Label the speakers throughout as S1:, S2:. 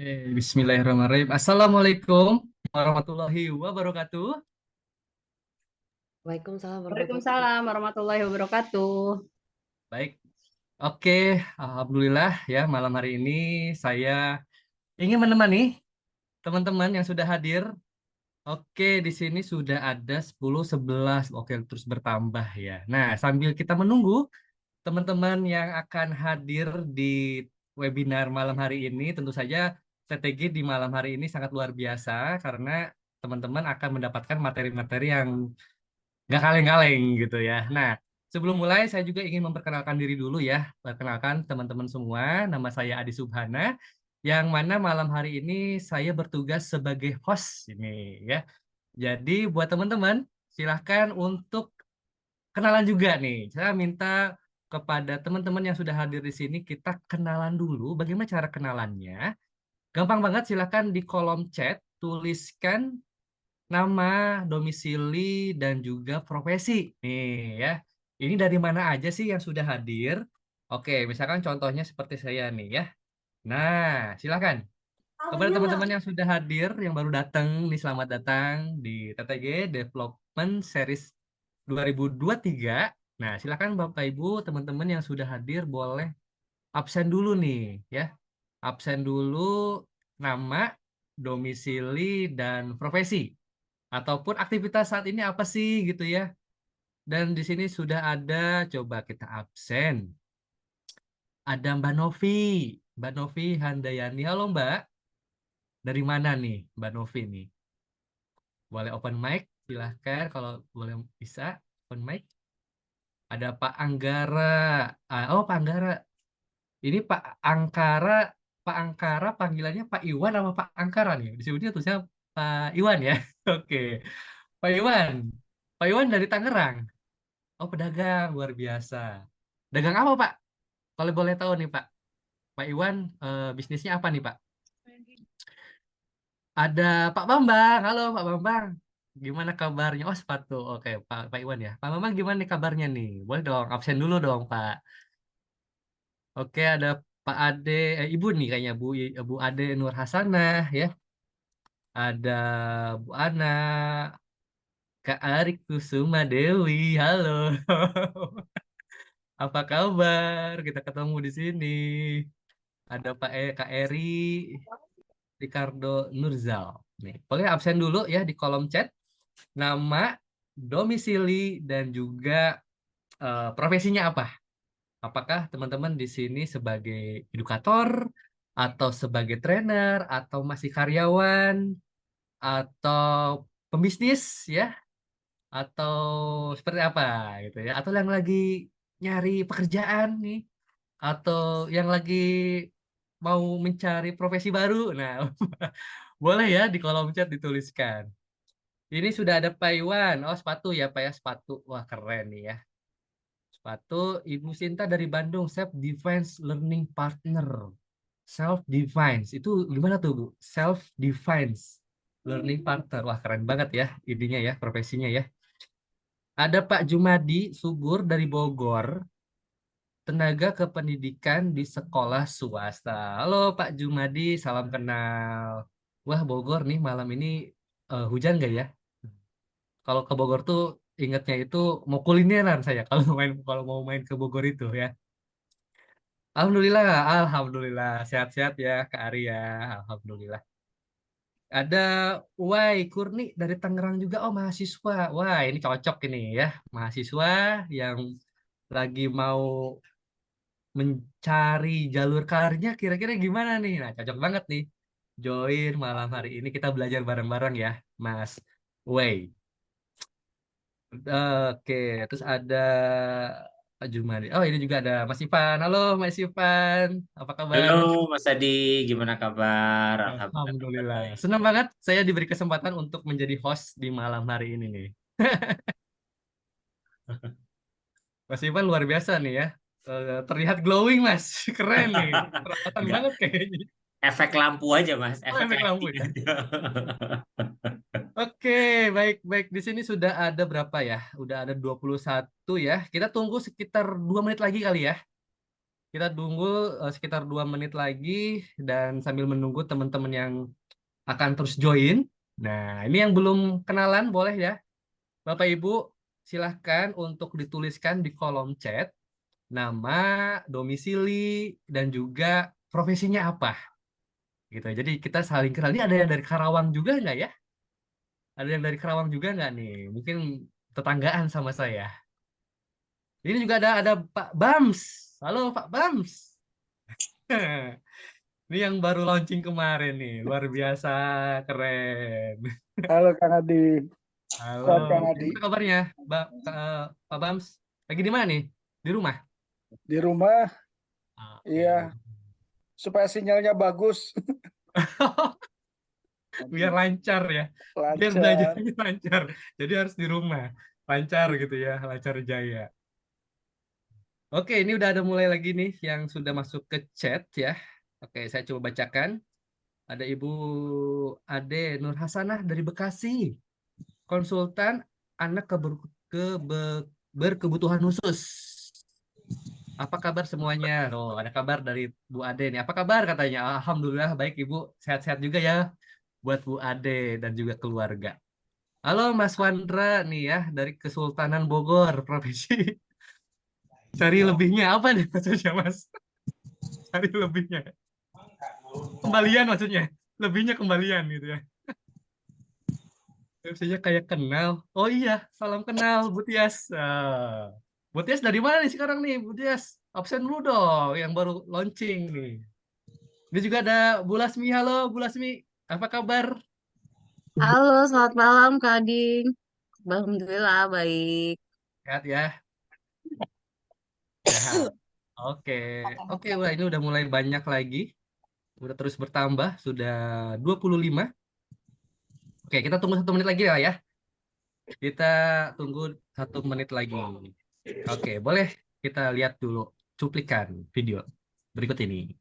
S1: Oke, Bismillahirrahmanirrahim. Assalamualaikum warahmatullahi wabarakatuh.
S2: Waalaikumsalam warahmatullahi.
S3: Waalaikumsalam warahmatullahi wabarakatuh.
S1: Baik, oke. Alhamdulillah ya malam hari ini saya ingin menemani teman-teman yang sudah hadir. Oke, di sini sudah ada 10, 11. Oke, terus bertambah ya. Nah, sambil kita menunggu teman-teman yang akan hadir di webinar malam hari ini, tentu saja strategi di malam hari ini sangat luar biasa karena teman-teman akan mendapatkan materi-materi yang nggak kaleng-kaleng gitu ya. Nah, sebelum mulai saya juga ingin memperkenalkan diri dulu ya. Perkenalkan teman-teman semua, nama saya Adi Subhana, yang mana malam hari ini saya bertugas sebagai host ini ya. Jadi buat teman-teman, silahkan untuk kenalan juga nih. Saya minta kepada teman-teman yang sudah hadir di sini, kita kenalan dulu. Bagaimana cara kenalannya? Gampang banget, silahkan di kolom chat tuliskan nama, domisili, dan juga profesi. Nih ya, ini dari mana aja sih yang sudah hadir? Oke, misalkan contohnya seperti saya nih ya. Nah, silakan. Kepada teman-teman yang sudah hadir, yang baru datang, nih selamat datang di TTG Development Series 2023. Nah, silakan Bapak Ibu, teman-teman yang sudah hadir boleh absen dulu nih ya. Absen dulu nama, domisili, dan profesi ataupun aktivitas saat ini apa sih gitu ya. Dan di sini sudah ada, coba kita absen. Ada Mbak Novi, Mbak Novi Handayani. Halo Mbak, dari mana nih Mbak Novi nih? Boleh open mic, silahkan kalau boleh bisa open mic. Ada Pak Anggara. Oh Pak Anggara, ini Pak Angkara panggilannya Pak Iwan sama Pak Angkara nih. Disebutnya tulisnya Pak Iwan ya. Oke, Pak Iwan. Pak Iwan dari Tangerang. Oh, pedagang luar biasa. Dagang apa, Pak? Kalau boleh tahu nih, Pak. Pak Iwan, bisnisnya apa nih, Pak? Ada Pak Bambang. Halo, Pak Bambang. Gimana kabarnya? Oh, sepatu. Oke, Pak Iwan ya. Pak Bambang gimana nih kabarnya nih? Boleh dong, absen dulu dong, Pak. Oke, ada Pak Ade, Ibu nih kayaknya, Bu Ade Nur Hasanah ya. Ada Bu Ana, Kak Arik Kusuma Dewi. Halo. Apa kabar? Kita ketemu di sini. Ada Kak Eri, Ricardo Nurzal. Nih, boleh absen dulu ya di kolom chat. Nama, domisili, dan juga profesinya apa? Apakah teman-teman di sini sebagai edukator, atau sebagai trainer, atau masih karyawan, atau pembisnis ya, atau seperti apa gitu ya? Atau yang lagi nyari pekerjaan nih, atau yang lagi mau mencari profesi baru. Nah, boleh ya di kolom chat dituliskan. Ini sudah ada Pak Iwan. Oh, sepatu ya, Pak ya, sepatu. Wah, keren nih ya. Sepatu Ibu Sinta dari Bandung, Self Defense Learning Partner. Self Defense. Itu gimana tuh, Bu? Self Defense Learning Partner. Wah, keren banget ya ininya ya, profesinya ya. Ada Pak Jumadi Subur dari Bogor, tenaga kependidikan di sekolah swasta. Halo Pak Jumadi, salam kenal. Wah, Bogor nih malam ini hujan nggak ya? Kalau ke Bogor tuh ingatnya itu mau kulineran saya kalau mau main ke Bogor itu ya. Alhamdulillah, alhamdulillah sehat-sehat ya Kak Arya. Alhamdulillah. Ada Wai Kurni dari Tangerang juga. Oh, mahasiswa. Wah, ini cocok ini ya. Mahasiswa yang lagi mau mencari jalur karirnya kira-kira gimana nih? Nah, cocok banget nih. Join malam hari ini kita belajar bareng-bareng ya, Mas Wei. Oke, terus ada Pak Jumadi. Oh, ini juga ada Mas Ivan. Halo, Mas Ivan. Apa
S2: Halo
S1: kabar?
S2: Mas Adi, gimana kabar? Alhamdulillah kabar
S1: Alhamdulillah.
S2: baik.
S1: Senang banget saya diberi kesempatan untuk menjadi host di malam hari ini nih. Mas Ivan luar biasa nih ya. Terlihat glowing, Mas. Keren nih. Perawatan
S2: Enggak,
S1: banget kayaknya.
S2: efek lampu aja Mas,
S1: Oh,
S2: efek
S1: efek lampu
S2: lighting
S1: ya.
S2: aja.
S1: Oke, baik-baik. Di sini sudah ada berapa ya? Udah ada 21 ya. Kita tunggu sekitar 2 menit lagi kali ya. Kita tunggu sekitar 2 menit lagi dan sambil menunggu teman-teman yang akan terus join. Nah, ini yang belum kenalan boleh ya. Bapak Ibu, silahkan untuk dituliskan di kolom chat nama, domisili, dan juga profesinya apa. Gitu. Jadi kita saling kenal. Ini ada yang dari Karawang juga nggak ya? Ada yang dari Karawang juga nggak nih? Mungkin tetanggaan sama saya. Ini juga ada Pak Bams. Halo Pak Bams. Ini yang baru launching kemarin nih, luar biasa, keren.
S4: Halo Kang Adi,
S1: Halo,
S4: sehat Kang Adi.
S1: gimana kabarnya, Pak Bams? Lagi di mana nih? Di rumah?
S4: Di rumah,
S1: Oke.
S4: iya, supaya sinyalnya bagus,
S1: Biar lancar ya, biar
S4: lancar.
S1: belajarnya lancar. Jadi harus di rumah, lancar gitu ya, lancar jaya. Oke, ini udah ada mulai lagi nih yang sudah masuk ke chat ya. Oke, saya coba bacakan. Ada Ibu Ade Nur Hasanah dari Bekasi, konsultan anak berkebutuhan khusus. Apa kabar semuanya? Oh, ada kabar dari Bu Ade nih. Apa kabar katanya? Alhamdulillah baik Ibu, sehat-sehat juga ya buat Bu Ade dan juga keluarga. Halo Mas Wandra nih ya dari Kesultanan Bogor, profesi. Cari lebihnya apa nih maksudnya Mas? Cari lebihnya. Kembalian maksudnya. Lebihnya kembalian gitu ya. Biasanya kayak kenal. Oh iya, salam kenal Bu Tias. Bu Tias dari mana nih sekarang nih Bu Tias? Absen dulu dong, yang baru launching nih. Ini juga ada Bu Lasmi. Halo Bu Lasmi, apa kabar?
S3: Halo, selamat malam Kak Ading. Alhamdulillah baik.
S1: Sehat ya, sehat. Oke, oke, wah ini udah mulai banyak lagi. Udah terus bertambah, sudah 25. Oke, kita tunggu 1 menit lagi lah ya. Kita tunggu 1 menit lagi. Oke, boleh kita lihat dulu cuplikan video berikut ini.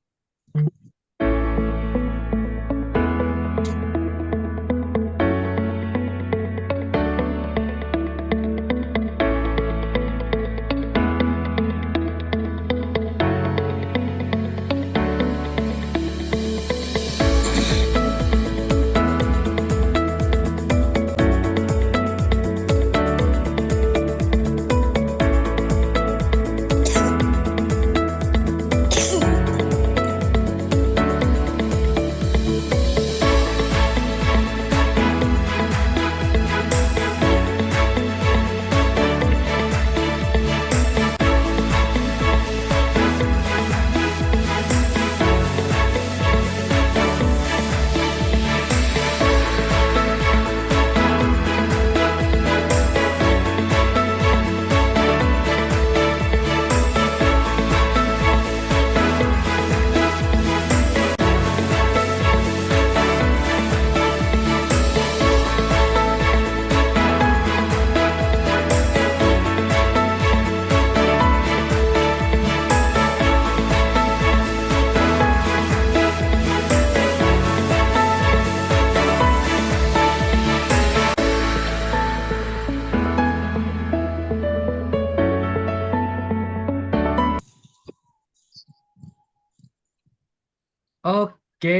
S1: Oke,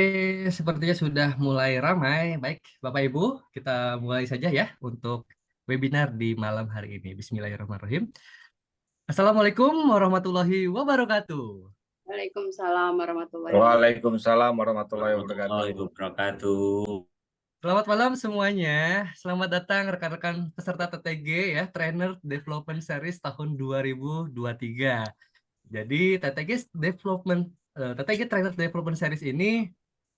S1: sepertinya sudah mulai ramai. Baik, Bapak Ibu, kita mulai saja ya untuk webinar di malam hari ini. Bismillahirrahmanirrahim. Assalamualaikum warahmatullahi wabarakatuh.
S3: Waalaikumsalam warahmatullahi wabarakatuh.
S4: Waalaikumsalam warahmatullahi wabarakatuh.
S2: Warahmatullahi wabarakatuh.
S1: Selamat malam semuanya. Selamat datang rekan-rekan peserta TTG ya, Trainer Development Series tahun 2023. Jadi TTG Trainer Development Series ini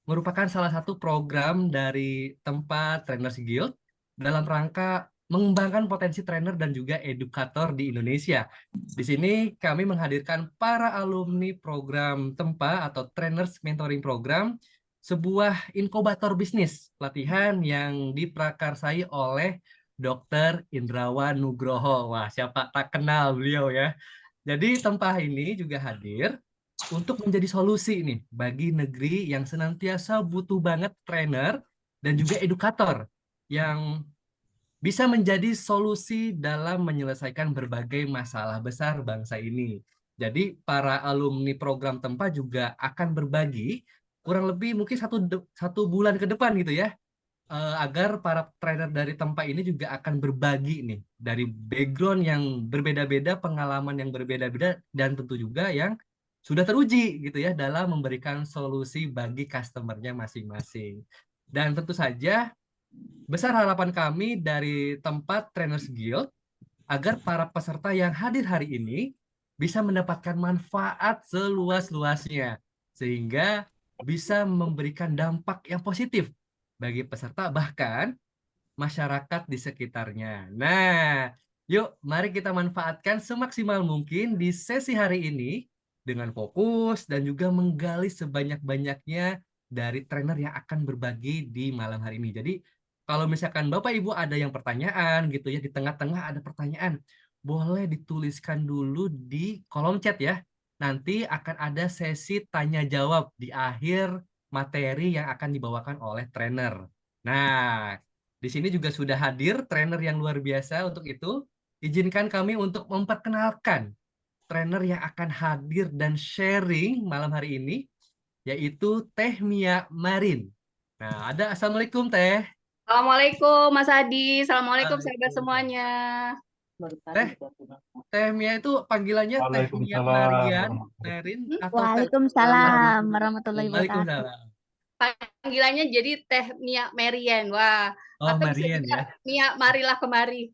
S1: merupakan salah satu program dari tempat Trainers Guild dalam rangka mengembangkan potensi trainer dan juga edukator di Indonesia. Di sini kami menghadirkan para alumni program TEMPA atau Trainers Mentoring Program, sebuah inkubator bisnis pelatihan yang diprakarsai oleh Dr. Indrawan Nugroho. Wah, siapa tak kenal beliau ya. Jadi TEMPA ini juga hadir untuk menjadi solusi nih bagi negeri yang senantiasa butuh banget trainer dan juga edukator yang bisa menjadi solusi dalam menyelesaikan berbagai masalah besar bangsa ini. Jadi para alumni program TEMPA juga akan berbagi kurang lebih mungkin satu bulan ke depan gitu ya, agar para trainer dari tempat ini juga akan berbagi nih dari background yang berbeda-beda, pengalaman yang berbeda-beda, dan tentu juga yang sudah teruji gitu ya dalam memberikan solusi bagi customernya masing-masing. Dan tentu saja besar harapan kami dari tempat Trainers Guild agar para peserta yang hadir hari ini bisa mendapatkan manfaat seluas-luasnya sehingga bisa memberikan dampak yang positif bagi peserta bahkan masyarakat di sekitarnya. Nah, yuk mari kita manfaatkan semaksimal mungkin di sesi hari ini dengan fokus dan juga menggali sebanyak-banyaknya dari trainer yang akan berbagi di malam hari ini. Jadi, kalau misalkan Bapak Ibu ada yang pertanyaan gitu ya, di tengah-tengah ada pertanyaan, boleh dituliskan dulu di kolom chat ya. Nanti akan ada sesi tanya jawab di akhir materi yang akan dibawakan oleh trainer. Nah, di sini juga sudah hadir trainer yang luar biasa untuk itu. Izinkan kami untuk memperkenalkan trainer yang akan hadir dan sharing malam hari ini, yaitu Teh Mia Marin. Nah, ada Assalamualaikum Teh.
S3: Assalamualaikum Mas Adi. Assalamualaikum sahabat
S1: Waalaikumsalam.
S3: semuanya.
S1: Teh, Teh Mia itu panggilannya Teh Mia Marian, Marin, atau Teh
S3: Marin.
S5: Waalaikumsalam warahmatullahi wabarakatuh.
S1: Waalaikumsalam.
S3: Panggilannya jadi Teh Mia Marian. Wah,
S1: Oh,
S3: atau bisa
S1: Marian
S3: juga
S1: ya.
S3: Mia marilah kemari.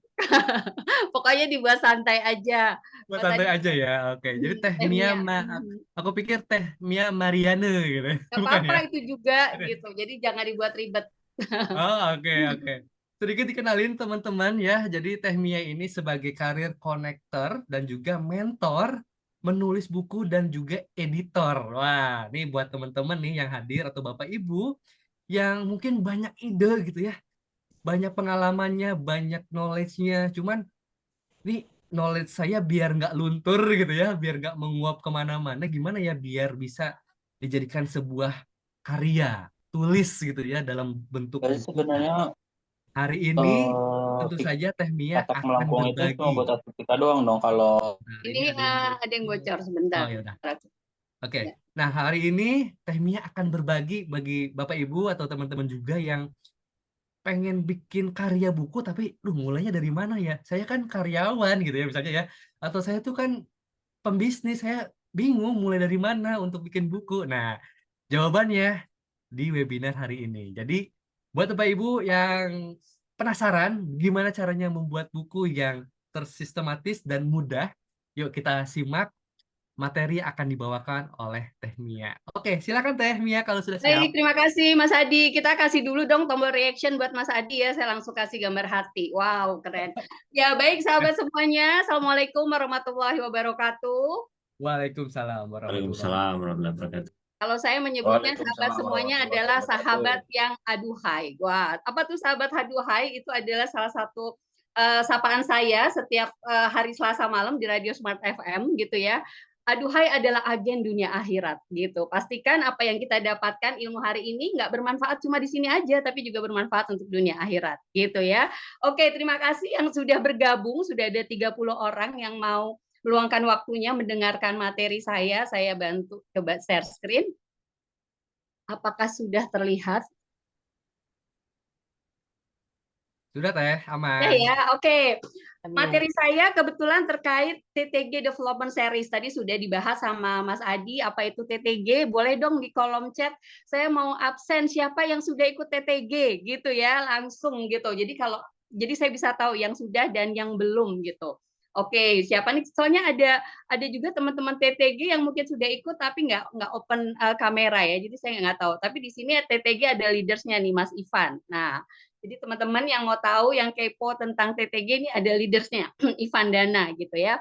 S3: Pokoknya dibuat santai aja.
S1: Buat
S3: Mas
S1: santai
S3: Adi,
S1: aja ya. Oke, jadi Teh
S3: Teh
S1: Mia,
S3: Mia.
S1: aku pikir Teh Mia Mariane gitu.
S3: Gak
S1: Bukan
S3: apa-apa
S1: ya?
S3: itu juga gitu. Jadi jangan dibuat ribet.
S1: Oh, oke, oke. Sedikit dikenalin teman-teman ya. Jadi Teh Mia ini sebagai karir connector dan juga mentor, menulis buku dan juga editor. Wah, ini buat teman-teman nih yang hadir atau Bapak Ibu yang mungkin banyak ide gitu ya. Banyak pengalamannya, banyak knowledge-nya. Cuman nih knowledge saya biar nggak luntur gitu ya, biar nggak menguap kemana-mana. Gimana ya biar bisa dijadikan sebuah karya tulis gitu ya dalam bentuk
S6: Jadi
S1: buku.
S6: sebenarnya
S1: Hari ini tentu
S6: tik-
S1: saja Teh Mia
S6: katak
S1: akan
S6: melengkung itu cuma
S1: berbagi.
S6: buat Atletico doang dong. Kalau
S1: Nah,
S3: Ini ada yang bocor sebentar.
S1: Oh ya udah. Oke.
S3: Ya.
S1: Nah, hari ini Teh Mia akan berbagi bagi Bapak Ibu atau teman-teman juga yang pengen bikin karya buku tapi mulainya dari mana ya? Saya kan karyawan gitu ya misalnya ya. Atau saya tuh kan pembisnis, saya bingung mulai dari mana untuk bikin buku. Nah, jawabannya di webinar hari ini. Jadi, buat Bapak Ibu yang penasaran gimana caranya membuat buku yang tersistematis dan mudah, yuk kita simak materi yang akan dibawakan oleh Teh Mia. Oke, silakan Teh Mia kalau sudah siap.
S3: Baik, terima kasih Mas Adi. Kita kasih dulu dong tombol reaction buat Mas Adi ya. Saya langsung kasih gambar hati. Wow, keren. Ya, baik sahabat semuanya. Assalamualaikum warahmatullahi wabarakatuh.
S1: Waalaikumsalam warahmatullahi
S2: Waalaikumsalam warahmatullahi wabarakatuh.
S3: Kalau saya menyebutnya sahabat
S4: Waalaikumsalam
S3: semuanya
S4: warahmatullahi
S3: adalah
S4: wabarakatuh.
S3: sahabat yang aduhai. Wah, apa tuh sahabat aduhai? Itu adalah salah satu sapaan saya setiap hari Selasa malam di Radio Smart FM gitu ya. Aduhai adalah agen dunia akhirat gitu. Pastikan apa yang kita dapatkan ilmu hari ini nggak bermanfaat cuma di sini aja, tapi juga bermanfaat untuk dunia akhirat gitu ya. Oke, terima kasih yang sudah bergabung. Sudah ada 30 orang yang mau meluangkan waktunya mendengarkan materi saya. Saya bantu coba share screen. Apakah sudah terlihat?
S1: Sudah Teh,
S3: Ya
S1: aman.
S3: ya, oke. Materi saya kebetulan terkait TTG Development Series. Tadi sudah dibahas sama Mas Adi, apa itu TTG. Boleh dong di kolom chat, saya mau absen siapa yang sudah ikut TTG gitu ya, langsung gitu. Jadi saya bisa tahu yang sudah dan yang belum gitu. Oke, siapa nih? Soalnya ada juga teman-teman TTG yang mungkin sudah ikut tapi nggak open kamera ya. Jadi saya nggak tahu. Tapi di sini TTG ada leadersnya nih, Mas Ivan. Nah, jadi teman-teman yang mau tahu, yang kepo tentang TTG ini ada leadersnya, Ivan Dana gitu ya.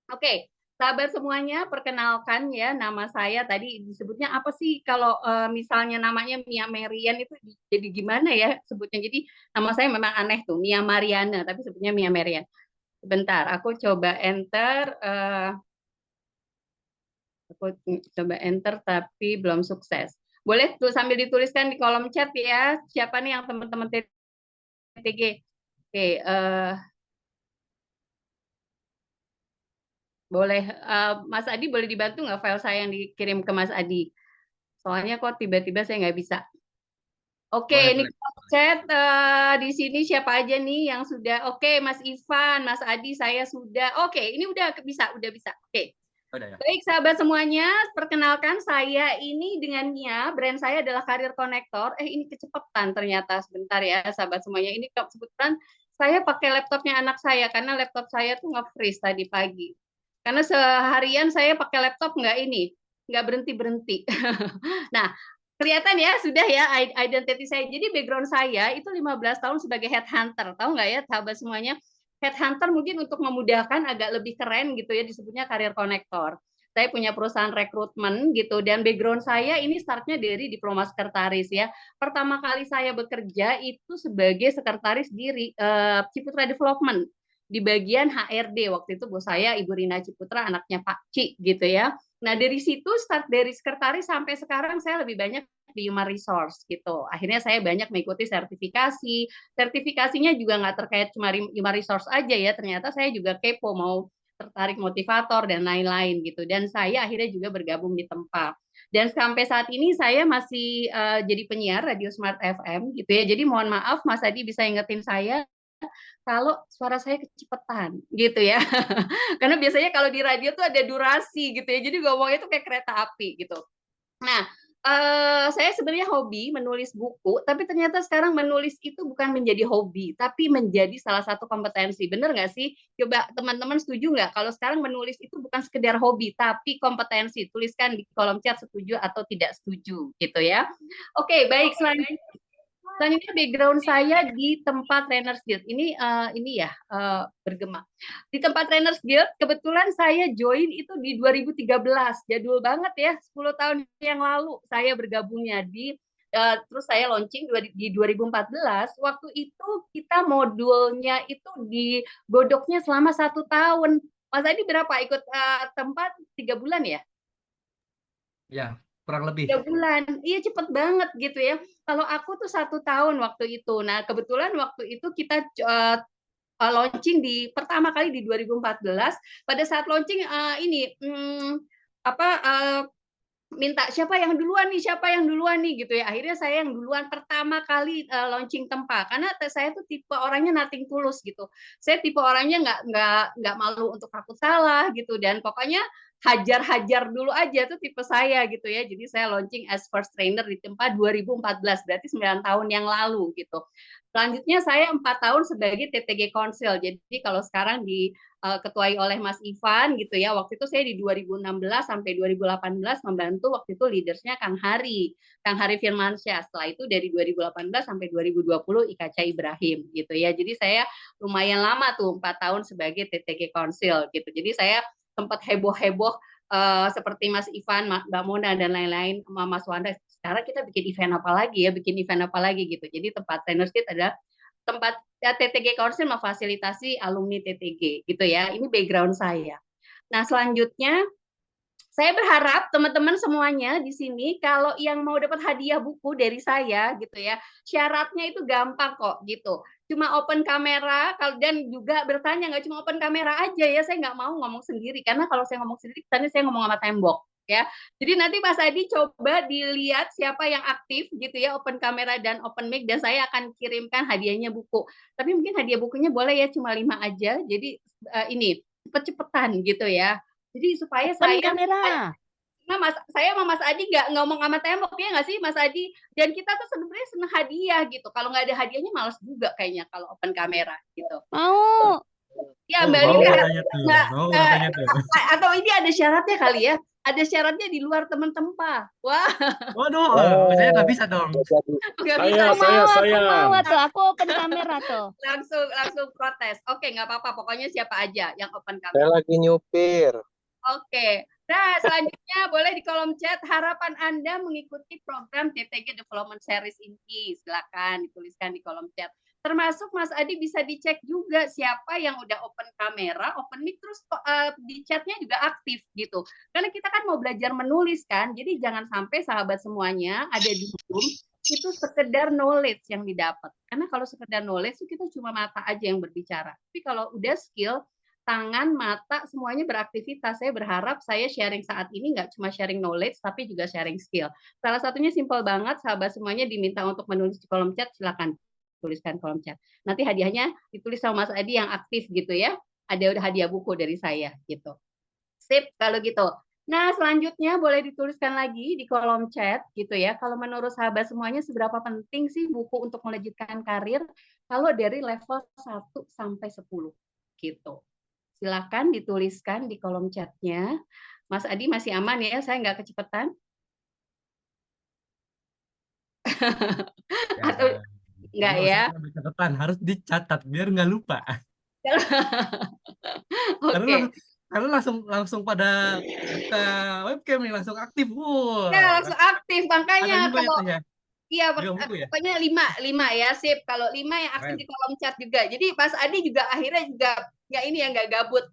S3: Oke, sahabat semuanya, perkenalkan ya, nama saya tadi disebutnya apa sih kalau misalnya namanya Mia Marian itu jadi gimana ya sebutnya? Jadi nama saya memang aneh tuh, Mia Mariana, tapi sebutnya Mia Marian. Sebentar, aku coba enter, tapi belum sukses. Boleh tuh sambil dituliskan di kolom chat ya, siapa nih yang teman-teman TTG. Oke, boleh, Mas Adi boleh dibantu nggak file saya yang dikirim ke Mas Adi? Soalnya kok tiba-tiba saya nggak bisa. Oke,
S1: Boleh,
S3: ini
S1: boleh.
S3: chat di sini siapa aja nih yang sudah? Oke, Mas Ivan, Mas Adi, saya sudah. Oke, ini udah bisa, udah bisa. Oke.
S1: Udah ya.
S3: Baik sahabat semuanya, perkenalkan saya ini dengan Mia, brand saya adalah Career Connector. Ini kecepatan ternyata, sebentar ya sahabat semuanya. Ini kebetulan saya pakai laptopnya anak saya karena laptop saya tuh nge-freeze tadi pagi. Karena seharian saya pakai laptop nggak berhenti-berhenti. Nah, kelihatan ya sudah ya identity saya. Jadi background saya itu 15 tahun sebagai headhunter. Tahu nggak ya sahabat semuanya? Headhunter mungkin untuk memudahkan agak lebih keren gitu ya disebutnya Career Connector. Saya punya perusahaan rekrutmen gitu dan background saya ini startnya dari diploma sekretaris ya. Pertama kali saya bekerja itu sebagai sekretaris di Ciputra Development di bagian HRD. Waktu itu bos saya Ibu Rina Ciputra, anaknya Pak Ci gitu ya. Nah dari situ start dari sekretaris sampai sekarang saya lebih banyak di human resource gitu. Akhirnya saya banyak mengikuti sertifikasi. Sertifikasinya juga nggak terkait cuma human resource aja ya. Ternyata saya juga kepo mau tertarik motivator dan lain-lain gitu. Dan saya akhirnya juga bergabung di tempat. Dan sampai saat ini saya masih jadi penyiar Radio Smart FM gitu ya. Jadi mohon maaf Mas Adi bisa ingetin saya kalau suara saya kecepatan gitu ya. Karena biasanya kalau di radio tuh ada durasi gitu ya. Jadi ngomongnya tuh kayak kereta api gitu. Nah, saya sebenarnya hobi menulis buku, tapi ternyata sekarang menulis itu bukan menjadi hobi, tapi menjadi salah satu kompetensi. Bener nggak sih? Coba teman-teman setuju nggak kalau sekarang menulis itu bukan sekedar hobi, tapi kompetensi. Tuliskan di kolom chat setuju atau tidak setuju gitu ya. Oke, baik. Selanjutnya background saya di tempat Trainers Guild. Ini ya bergema. Di tempat Trainers Guild kebetulan saya join itu di 2013. Jadul banget ya, 10 tahun yang lalu saya bergabungnya terus saya launching di 2014. Waktu itu kita modulnya itu digodoknya selama 1 tahun. Mas Adi berapa ikut tempat 3 bulan ya?
S1: Ya, kurang lebih.
S3: 3 bulan, iya cepet banget gitu ya. Kalau aku tuh 1 tahun waktu itu. Nah kebetulan waktu itu kita launching pertama kali di 2014. Pada saat launching minta siapa yang duluan nih gitu ya. Akhirnya saya yang duluan pertama kali launching tempat karena saya tuh tipe orangnya nothing tulus gitu. Saya tipe orangnya nggak malu untuk takut salah gitu dan pokoknya hajar-hajar dulu aja tuh tipe saya gitu ya. Jadi saya launching as first trainer di tempat 2014 berarti 9 tahun yang lalu gitu. Selanjutnya saya 4 tahun sebagai TTG Council. Jadi kalau sekarang diketuai oleh Mas Ivan gitu ya. Waktu itu saya di 2016 sampai 2018 membantu waktu itu leadersnya Kang Hari Firmansyah. Setelah itu dari 2018 sampai 2020 Ikaca Ibrahim gitu ya. Jadi saya lumayan lama tuh 4 tahun sebagai TTG Council gitu. Jadi saya sempat heboh-heboh seperti Mas Ivan, Mbak Mona dan lain-lain, Mas Wanda. Sekarang kita bikin event apa lagi gitu. Jadi tempat Trainers Kit adalah tempat TTG Council memfasilitasi alumni TTG gitu ya. Ini background saya. Nah, selanjutnya saya berharap teman-teman semuanya di sini kalau yang mau dapat hadiah buku dari saya gitu ya, syaratnya itu gampang kok gitu. Cuma open kamera dan juga bertanya, nggak cuma open kamera aja ya, saya nggak mau ngomong sendiri karena kalau saya ngomong sendiri kesannya saya ngomong sama tembok ya. Jadi nanti Mas Adi coba dilihat siapa yang aktif gitu ya, open kamera dan open mic, dan saya akan kirimkan hadiahnya buku. Tapi mungkin hadiah bukunya boleh ya cuma 5 aja. Jadi ini cepet-cepetan gitu ya. Jadi supaya
S5: Open kamera.
S3: Nah, saya sama Mas Adi nggak ngomong sama tembok ya nggak sih Mas Adi? Dan kita tuh sebenarnya seneng hadiah gitu. Kalau nggak ada hadiahnya males juga kayaknya kalau open kamera gitu.
S5: Mau.
S3: Ya
S1: Oh,
S3: Mbak
S1: mau
S3: Lina,
S1: katanya tuh. Mau katanya tuh.
S3: atau ini ada syaratnya kali ya? Ada syaratnya di luar teman tempa. Wah,
S1: Waduh, saya nggak bisa dong.
S3: nggak
S4: Saya,
S3: bisa.
S5: Aku mau tuh. Aku open kamera tuh.
S3: Langsung protes. Oke, nggak apa-apa. Pokoknya siapa aja yang open kamera.
S6: Saya lagi nyupir.
S3: Oke. Nah, selanjutnya boleh di kolom chat harapan Anda mengikuti program TTG Development Series ini. Silakan dituliskan di kolom chat. Termasuk Mas Adi bisa dicek juga siapa yang udah open kamera, open mic, terus di chatnya juga aktif gitu. Karena kita kan mau belajar menulis kan, jadi jangan sampai sahabat semuanya ada di Zoom itu sekedar knowledge yang didapat. Karena kalau sekedar knowledge itu kita cuma mata aja yang berbicara. Tapi kalau udah skill, tangan, mata, semuanya beraktivitas. Saya berharap saya sharing saat ini nggak cuma sharing knowledge, tapi juga sharing skill. Salah satunya simpel banget, sahabat semuanya diminta untuk menulis di kolom chat, silakan tuliskan kolom chat. Nanti hadiahnya ditulis sama Mas Adi yang aktif gitu ya. Ada hadiah buku dari saya gitu. Sip kalau gitu. Nah, selanjutnya boleh dituliskan lagi di kolom chat gitu ya. Kalau menurut sahabat semuanya seberapa penting sih buku untuk melejitkan karir kalau dari level 1 sampai 10 gitu. Silakan dituliskan di kolom chatnya. Mas Adi masih aman ya? Saya nggak kecepatan?
S1: Ya,
S3: Atau enggak
S1: perlu
S3: ya?
S1: saya catatan, harus dicatat biar nggak lupa.
S3: Oke.
S1: Karena langsung pada buka webcam nih, langsung aktif.
S3: Ya, langsung aktif.
S1: Ada
S3: Makanya
S1: 5 ya,
S3: kalau
S1: Teh ya?
S3: iya,
S1: 5 buku ya?
S3: pokoknya 5 ya, sip. Kalau 5 yang aktif
S1: Keren.
S3: di kolom chat juga. Jadi Mas Adi juga akhirnya juga nggak ini ya, nggak gabut.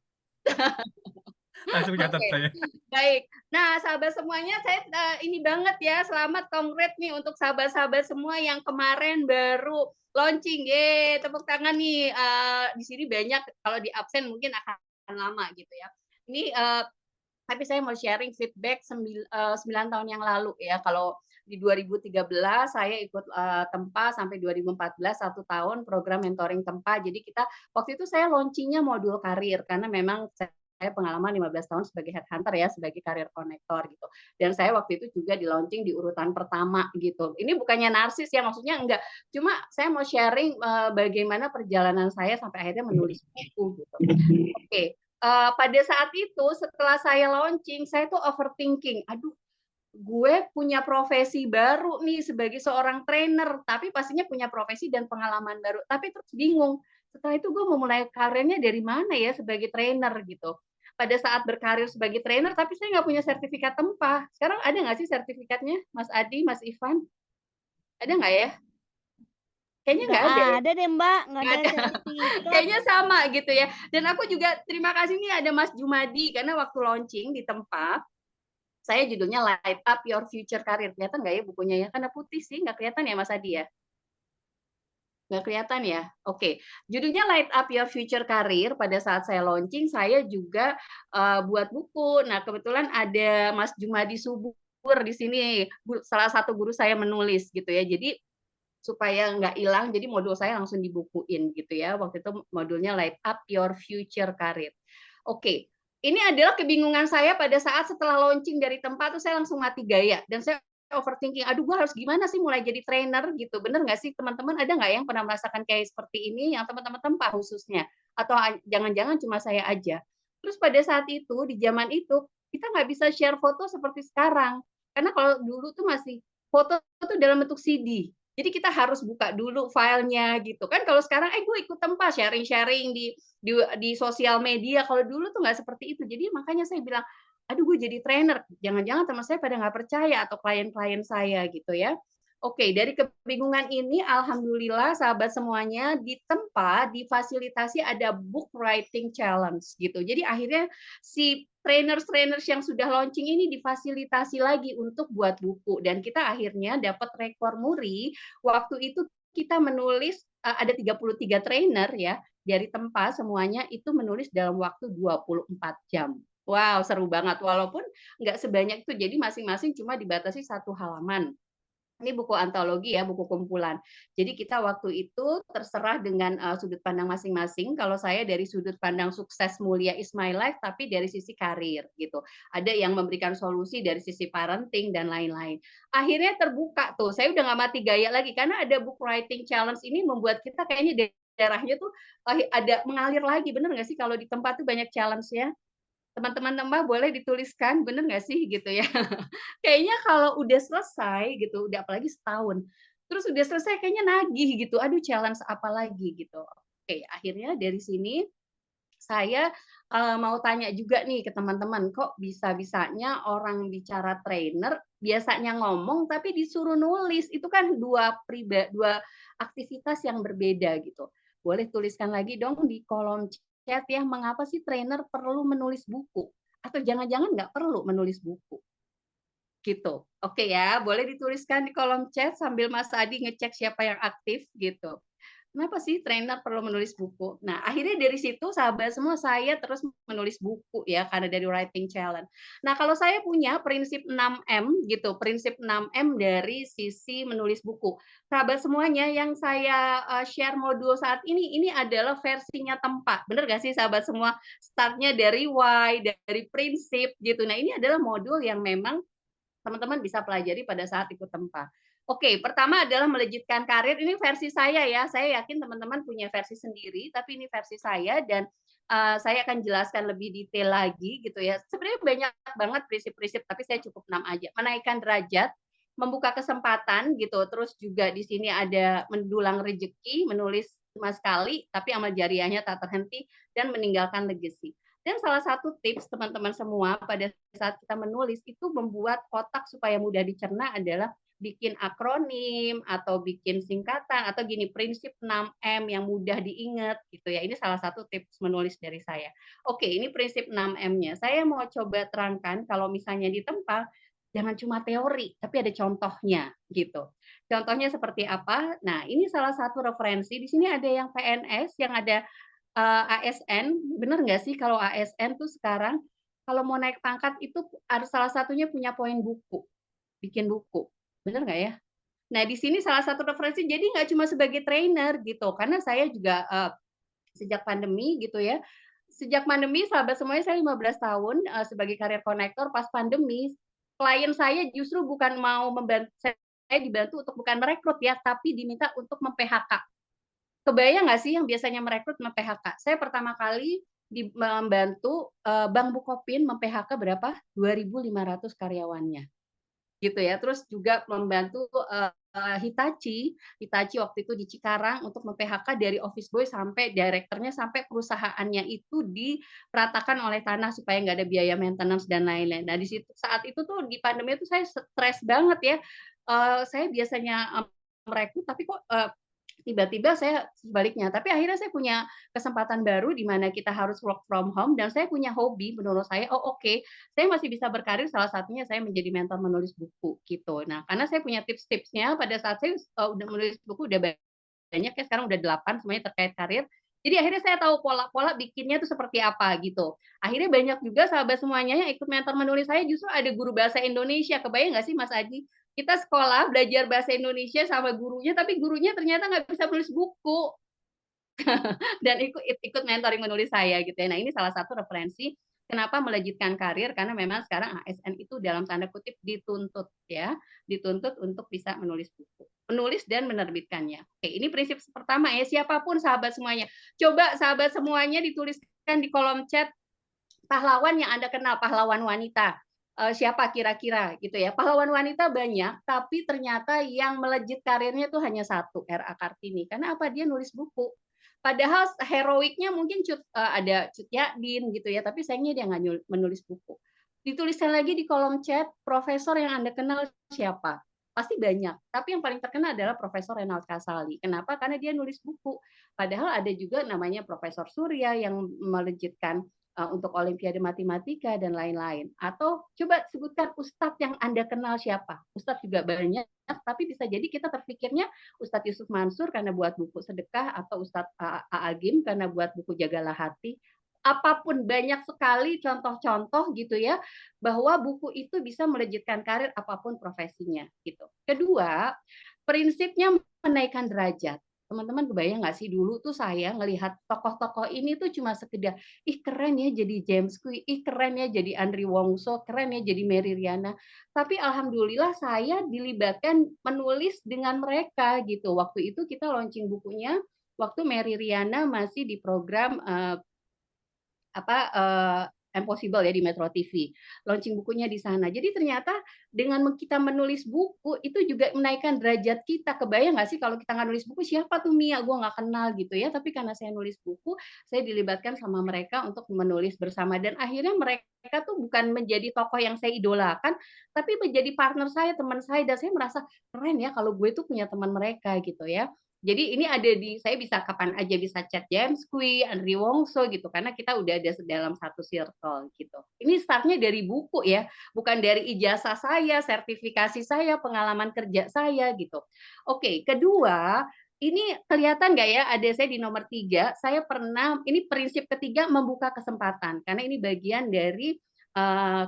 S1: Langsung catat
S3: Oke,
S1: saya.
S3: baik. Nah, sahabat semuanya, saya ini banget ya, selamat congrats nih untuk sahabat-sahabat semua yang kemarin baru launching. Tepuk tangan nih. Di sini banyak, kalau di absen mungkin akan lama gitu ya. Ini tapi saya mau sharing feedback 9 tahun yang lalu ya. Kalau di 2013 saya ikut Tempa sampai 2014 1 tahun program mentoring Tempa. Jadi kita waktu itu saya launchingnya modul karir karena memang saya pengalaman 15 tahun sebagai headhunter ya, sebagai karir konektor gitu. Dan saya waktu itu juga di launching di urutan pertama gitu. Ini bukannya narsis ya, maksudnya enggak. Cuma saya mau sharing bagaimana perjalanan saya sampai akhirnya menulis buku gitu. Oke. Pada saat itu setelah saya launching, saya tuh overthinking. Aduh, gue punya profesi baru nih sebagai seorang trainer, tapi pastinya punya profesi dan pengalaman baru. Tapi terus bingung. Setelah itu gue mau mulai karirnya dari mana ya sebagai trainer gitu. Pada saat berkarir sebagai trainer, tapi saya nggak punya sertifikat Tempa. Sekarang ada nggak sih sertifikatnya, Mas Adi, Mas Ivan? Ada nggak ya? Kayaknya nggak ada ya?
S5: Ada deh Mbak, nggak
S3: Nggak
S5: ada
S3: ada.
S5: sertifikat.
S3: Kayaknya sama gitu ya. Dan aku juga terima kasih nih ada Mas Jumadi, karena waktu launching di Tempa, saya judulnya Light Up Your Future Career. Kelihatan nggak ya bukunya ya? Karena putih sih, nggak kelihatan ya Mas Adi ya? Nggak kelihatan ya? Oke. Judulnya Light Up Your Future Career. Pada saat saya launching, saya juga buat buku. Nah, kebetulan ada Mas Jumadi Subur di sini. Salah satu guru saya menulis gitu ya. Jadi supaya nggak hilang, jadi modul saya langsung dibukuin gitu ya. Waktu itu modulnya Light Up Your Future Career. Oke, ini adalah kebingungan saya pada saat setelah launching dari tempat tuh saya langsung mati gaya dan saya overthinking. Aduh, gue harus gimana sih mulai jadi trainer gitu? Bener nggak sih teman-teman? Ada nggak yang pernah merasakan kayak seperti ini? Yang teman-teman tempat khususnya? Atau jangan-jangan cuma saya aja? Terus pada saat itu di zaman itu kita nggak bisa share foto seperti sekarang. Karena kalau dulu tuh masih foto tuh dalam bentuk CD. Jadi kita harus buka dulu filenya gitu kan. Kalau sekarang gue ikut tempat sharing-sharing di sosial media. Kalau dulu tuh nggak seperti itu. Jadi makanya saya bilang, aduh gue jadi trainer. Jangan-jangan teman saya pada nggak percaya atau klien-klien saya gitu ya. Oke, dari kebingungan ini, alhamdulillah sahabat semuanya di tempat difasilitasi ada book writing challenge gitu. Jadi akhirnya si trainers yang sudah launching ini difasilitasi lagi untuk buat buku dan kita akhirnya dapat rekor muri. Waktu itu kita menulis ada 33 trainer ya dari tempat semuanya itu menulis dalam waktu 24 jam Wow, seru banget. Walaupun nggak sebanyak itu, jadi masing-masing cuma dibatasi 1 halaman. Ini buku antologi ya, buku kumpulan. Jadi kita waktu itu terserah dengan, sudut pandang masing-masing. Kalau saya dari sudut pandang sukses mulia is my life, tapi dari sisi karir gitu. Ada yang memberikan solusi dari sisi parenting dan lain-lain. Akhirnya terbuka tuh, saya udah nggak mati gaya lagi karena ada book writing challenge ini membuat kita kayaknya darahnya tuh, ada mengalir lagi, bener nggak sih kalau di tempat tuh banyak challenge ya? Teman-teman Mbak boleh dituliskan, bener nggak sih gitu ya? Kayaknya kalau udah selesai gitu, udah apalagi setahun, terus udah selesai kayaknya nagih gitu, aduh challenge apa lagi gitu. Oke, akhirnya dari sini saya, mau tanya juga nih ke teman-teman, kok bisa-bisanya orang bicara trainer, biasanya ngomong tapi disuruh nulis, itu kan dua aktivitas yang berbeda gitu. Boleh tuliskan lagi dong di kolom chat ya, mengapa sih trainer perlu menulis buku? Atau jangan-jangan nggak perlu menulis buku? Gitu. Oke ya, boleh dituliskan di kolom chat sambil Mas Adi ngecek siapa yang aktif gitu. Kenapa sih trainer perlu menulis buku? Nah, akhirnya dari situ sahabat semua saya terus menulis buku ya karena dari writing challenge. Nah, kalau saya punya prinsip 6M gitu, prinsip 6M dari sisi menulis buku. Sahabat semuanya yang saya share modul saat ini adalah versinya tempat. Bener gak sih sahabat semua? Startnya dari why, dari prinsip gitu. Nah, ini adalah modul yang memang teman-teman bisa pelajari pada saat ikut tempa. Oke, pertama adalah melejitkan karir. Ini versi saya ya. Saya yakin teman-teman punya versi sendiri, tapi ini versi saya dan saya akan jelaskan lebih detail lagi gitu ya. Sebenarnya banyak banget prinsip-prinsip, tapi saya cukup 6 aja. Menaikkan derajat, membuka kesempatan gitu. Terus juga di sini ada mendulang rezeki, menulis cuma sekali, tapi amal jariahnya tak terhenti dan meninggalkan legacy. Dan salah satu tips teman-teman semua pada saat kita menulis itu membuat otak supaya mudah dicerna adalah bikin akronim atau bikin singkatan atau gini prinsip 6M yang mudah diingat gitu ya. Ini salah satu tips menulis dari saya. Oke, ini prinsip 6M-nya. Saya mau coba terangkan kalau misalnya di tempat jangan cuma teori, tapi ada contohnya gitu. Contohnya seperti apa? Nah, ini salah satu referensi. Di sini ada yang PNS, yang ada ASN, bener nggak sih kalau ASN tuh sekarang kalau mau naik pangkat itu harus salah satunya punya poin buku, bikin buku, bener nggak ya? Nah di sini salah satu referensi jadi nggak cuma sebagai trainer gitu, karena saya juga sejak pandemi gitu ya, sejak pandemi sahabat semuanya saya 15 tahun sebagai karir konektor pas pandemi, klien saya justru bukan mau membantu saya dibantu untuk bukan merekrut ya, tapi diminta untuk mem-PHK. Kebayang nggak sih yang biasanya merekrut mem-PHK? Saya pertama kali membantu, Bank Bukopin mem-PHK berapa? 2.500 karyawannya, gitu ya. Terus juga membantu, Hitachi waktu itu di Cikarang untuk mem-PHK dari office boy sampai direkturnya, sampai perusahaannya itu diratakan oleh tanah supaya nggak ada biaya maintenance dan lain-lain. Nah, di situ saat itu tuh di pandemi itu saya stres banget ya, saya biasanya, merekrut tapi kok, tiba-tiba saya sebaliknya, tapi akhirnya saya punya kesempatan baru di mana kita harus work from home dan saya punya hobi menurut saya, oh oke, saya masih bisa berkarir salah satunya saya menjadi mentor menulis buku gitu. Nah, karena saya punya tips-tipsnya pada saat saya, udah menulis buku udah banyak ya sekarang udah 8 semuanya terkait karir. Jadi akhirnya saya tahu pola-pola bikinnya itu seperti apa gitu. Akhirnya banyak juga sahabat semuanya yang ikut mentor menulis saya justru ada guru bahasa Indonesia. Kebayang nggak sih Mas Aji? Kita sekolah belajar bahasa Indonesia sama gurunya, tapi gurunya ternyata nggak bisa menulis buku dan ikut mentoring menulis saya gitu ya. Nah ini salah satu referensi kenapa melejitkan karir karena memang sekarang ASN itu dalam tanda kutip dituntut ya, dituntut untuk bisa menulis buku, menulis dan menerbitkannya. Oke, ini prinsip pertama ya, siapapun sahabat semuanya. Coba sahabat semuanya dituliskan di kolom chat pahlawan yang Anda kenal, pahlawan wanita. Siapa kira-kira gitu ya. Pahlawan wanita banyak, tapi ternyata yang melejit karirnya tuh hanya satu, R.A. Kartini. Karena apa? Dia nulis buku. Padahal heroiknya mungkin ada Cut Yadin gitu ya, tapi sayangnya dia nggak menulis buku. Dituliskan lagi di kolom chat, profesor yang Anda kenal siapa? Pasti banyak, tapi yang paling terkenal adalah Profesor Renald Kasali. Kenapa? Karena dia nulis buku. Padahal ada juga namanya Profesor Surya yang melejitkan untuk Olimpiade Matematika dan lain-lain. Atau coba sebutkan ustadz yang Anda kenal siapa? Ustadz juga banyak, tapi bisa jadi kita terpikirnya Ustadz Yusuf Mansur karena buat buku sedekah atau Ustadz Agim karena buat buku Jagalah Hati. apapun, banyak sekali contoh-contoh gitu ya, bahwa buku itu bisa melejitkan karir apapun profesinya gitu. Kedua, prinsipnya menaikkan derajat. Teman-teman kebayang nggak sih dulu tuh saya ngelihat tokoh-tokoh ini tuh cuma sekedar, ih keren ya jadi James Kui, ih keren ya jadi Andri Wongso, keren ya jadi Mary Riana. Tapi alhamdulillah saya dilibatkan menulis dengan mereka gitu. Waktu itu kita launching bukunya, waktu Mary Riana masih di program Impossible ya di Metro TV. Launching bukunya di sana. Jadi ternyata dengan kita menulis buku itu juga menaikkan derajat kita. Kebayang nggak sih kalau kita nggak nulis buku, siapa tuh Mia? Gue nggak kenal gitu ya. Tapi karena saya nulis buku, saya dilibatkan sama mereka untuk menulis bersama. Dan akhirnya mereka tuh bukan menjadi tokoh yang saya idolakan, tapi menjadi partner saya, teman saya. Dan saya merasa keren ya kalau gue tuh punya teman mereka gitu ya. Jadi ini ada saya bisa kapan aja bisa chat James Kui, Andri Wongso gitu, karena kita udah ada dalam satu circle gitu. Ini startnya dari buku ya, bukan dari ijazah saya, sertifikasi saya, pengalaman kerja saya gitu. Oke, kedua, ini kelihatan nggak ya, ada saya di nomor 3, saya pernah, ini prinsip ketiga membuka kesempatan, karena ini bagian dari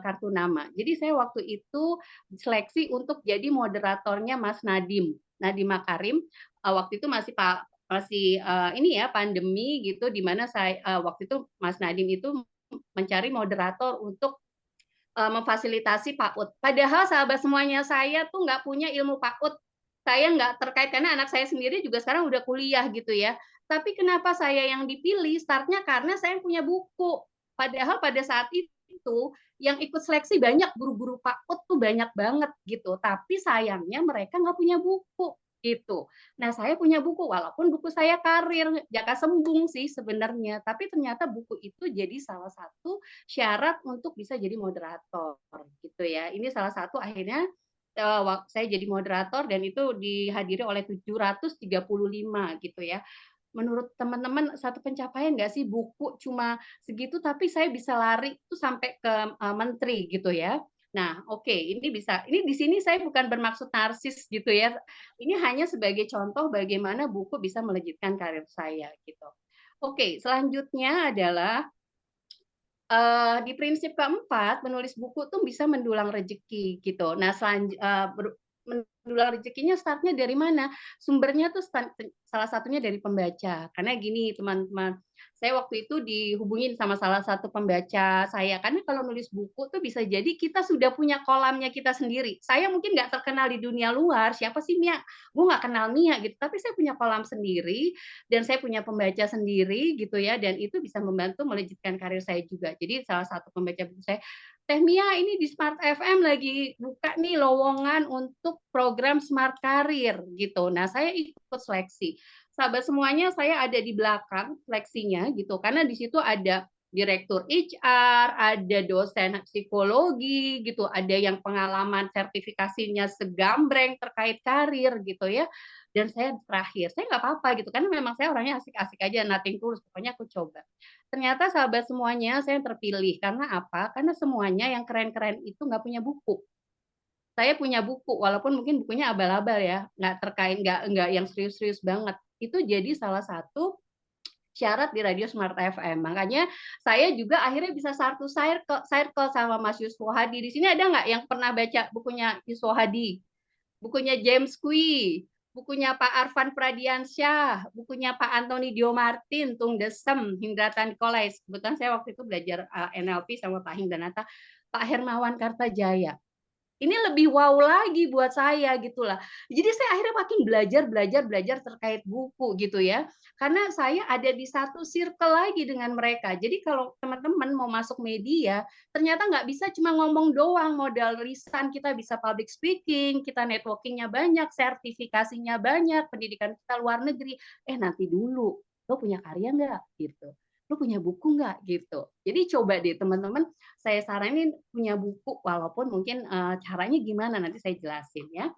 S3: kartu nama. Jadi saya waktu itu seleksi untuk jadi moderatornya Mas Nadiem Makarim. Waktu itu masih ini ya pandemi gitu, di mana saya waktu itu Mas Nadiem itu mencari moderator untuk memfasilitasi PAUD. Padahal sahabat semuanya, saya tuh nggak punya ilmu PAUD. Saya nggak terkait, karena anak saya sendiri juga sekarang udah kuliah gitu ya. Tapi kenapa saya yang dipilih? Startnya karena saya punya buku. Padahal pada saat itu yang ikut seleksi banyak, guru-guru PAUD tuh banyak banget gitu. Tapi sayangnya mereka nggak punya buku gitu. Nah, saya punya buku, walaupun buku saya karir, jaka sembung sih sebenarnya. Tapi ternyata buku itu jadi salah satu syarat untuk bisa jadi moderator gitu ya. Ini salah satu akhirnya saya jadi moderator dan itu dihadiri oleh 735 gitu ya. Menurut teman-teman satu pencapaian nggak sih buku cuma segitu tapi saya bisa lari tuh sampai ke menteri gitu ya. Nah, oke, ini bisa. Ini di sini saya bukan bermaksud narsis gitu ya. Ini hanya sebagai contoh bagaimana buku bisa melejitkan karir saya gitu. Oke, selanjutnya adalah di prinsip keempat, menulis buku tuh bisa mendulang rezeki gitu. Nah, mendulang rezekinya startnya dari mana? Sumbernya tuh salah satunya dari pembaca. Karena gini teman-teman, saya waktu itu dihubungin sama salah satu pembaca saya. Karena kalau nulis buku tuh bisa jadi kita sudah punya kolamnya kita sendiri. Saya mungkin nggak terkenal di dunia luar, siapa sih Mia? Gue nggak kenal Mia gitu. Tapi saya punya kolam sendiri dan saya punya pembaca sendiri gitu ya. Dan itu bisa membantu melejitkan karir saya juga. Jadi salah satu pembaca buku saya, Teh Mia ini di Smart FM lagi buka nih lowongan untuk program Smart Karir gitu. Nah, saya ikut seleksi. Sahabat semuanya, saya ada di belakang seleksinya gitu, karena di situ ada direktur HR, ada dosen psikologi gitu, ada yang pengalaman sertifikasinya segambreng terkait karir gitu ya. Dan saya terakhir, saya nggak apa-apa gitu, karena memang saya orangnya asik-asik aja, nothing tulus, pokoknya aku coba. Ternyata sahabat semuanya saya terpilih, karena apa? Karena semuanya yang keren-keren itu nggak punya buku. Saya punya buku, walaupun mungkin bukunya abal-abal ya, nggak terkait, nggak yang serius-serius banget. Itu jadi salah satu syarat di Radio Smart FM. Makanya saya juga akhirnya bisa satu circle sama Mas Yuswo Hadi. Di sini ada nggak yang pernah baca bukunya Yuswo Hadi? Bukunya James Kui, bukunya Pak Arfan Pradiansyah, bukunya Pak Antoni Dio Martin, Tung Desem, Hindratan Nikolais. Kebetulan saya waktu itu belajar NLP sama Pak Hingganata, Pak Hermawan Kartajaya. Ini lebih wow lagi buat saya gitulah. Jadi saya akhirnya makin belajar terkait buku gitu ya. Karena saya ada di satu circle lagi dengan mereka. Jadi kalau teman-teman mau masuk media, ternyata nggak bisa cuma ngomong doang, modal lisan kita bisa public speaking, kita networkingnya banyak, sertifikasinya banyak, pendidikan kita luar negeri. Nanti dulu, lo punya karya nggak? Gitu. Lo punya buku nggak gitu. Jadi coba deh teman-teman, saya saranin punya buku, walaupun mungkin caranya gimana nanti saya jelasin ya.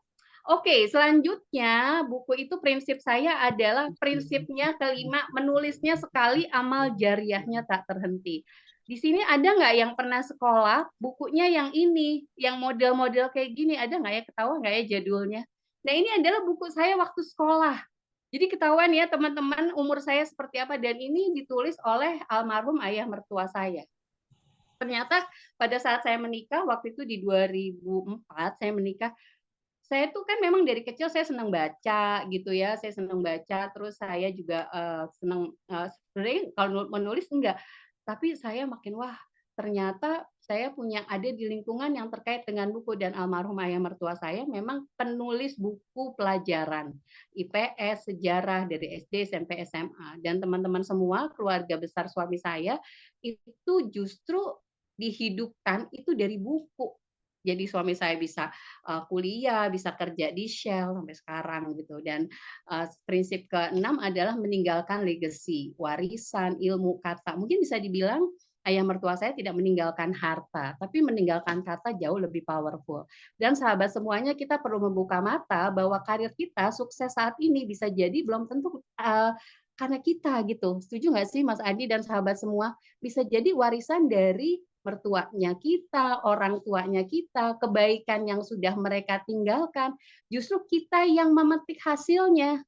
S3: Oke, selanjutnya buku itu prinsip saya adalah prinsipnya kelima, menulisnya sekali, amal jariahnya tak terhenti. Di sini ada nggak yang pernah sekolah bukunya yang ini, yang model-model kayak gini, ada nggak ya, ketawa nggak ya jadulnya? Nah ini adalah buku saya waktu sekolah. Jadi ketahuan ya teman-teman umur saya seperti apa, dan ini ditulis oleh almarhum ayah mertua saya. Ternyata pada saat saya menikah, waktu itu di 2004 saya menikah, saya tuh kan memang dari kecil saya senang baca gitu ya, saya senang baca, terus saya juga, senang, sebenarnya kalau menulis enggak, tapi saya makin, wah ternyata saya ada di lingkungan yang terkait dengan buku, dan almarhum ayah mertua saya memang penulis buku pelajaran, IPS, sejarah dari SD, SMP, SMA, dan teman-teman semua, keluarga besar suami saya, itu justru dihidupkan itu dari buku. Jadi suami saya bisa kuliah, bisa kerja di Shell sampai sekarang gitu. Dan prinsip keenam adalah meninggalkan legacy, warisan, ilmu, kata. Mungkin bisa dibilang ayah mertua saya tidak meninggalkan harta, tapi meninggalkan kata jauh lebih powerful. Dan sahabat semuanya, kita perlu membuka mata bahwa karir kita sukses saat ini bisa jadi belum tentu karena kita gitu. Setuju nggak sih Mas Adi dan sahabat semua? Bisa jadi warisan dari mertuanya kita, orang tuanya kita, kebaikan yang sudah mereka tinggalkan, justru kita yang memetik hasilnya,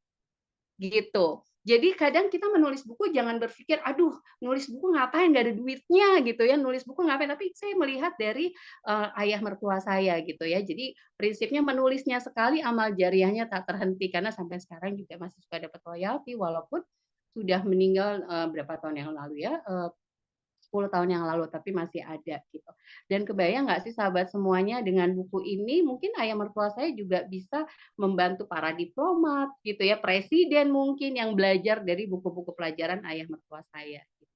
S3: gitu. Jadi kadang kita menulis buku jangan berpikir, aduh nulis buku ngapain, nggak ada duitnya gitu ya, nulis buku ngapain, tapi saya melihat dari ayah mertua saya gitu ya. Jadi prinsipnya menulisnya sekali, amal jariahnya tak terhenti, karena sampai sekarang juga masih suka dapat royalti walaupun sudah meninggal berapa tahun yang lalu ya, 10 tahun yang lalu, tapi masih ada gitu. Dan kebayang nggak sih sahabat semuanya, dengan buku ini mungkin ayah mertua saya juga bisa membantu para diplomat gitu ya, presiden mungkin yang belajar dari buku-buku pelajaran ayah mertua saya. Gitu.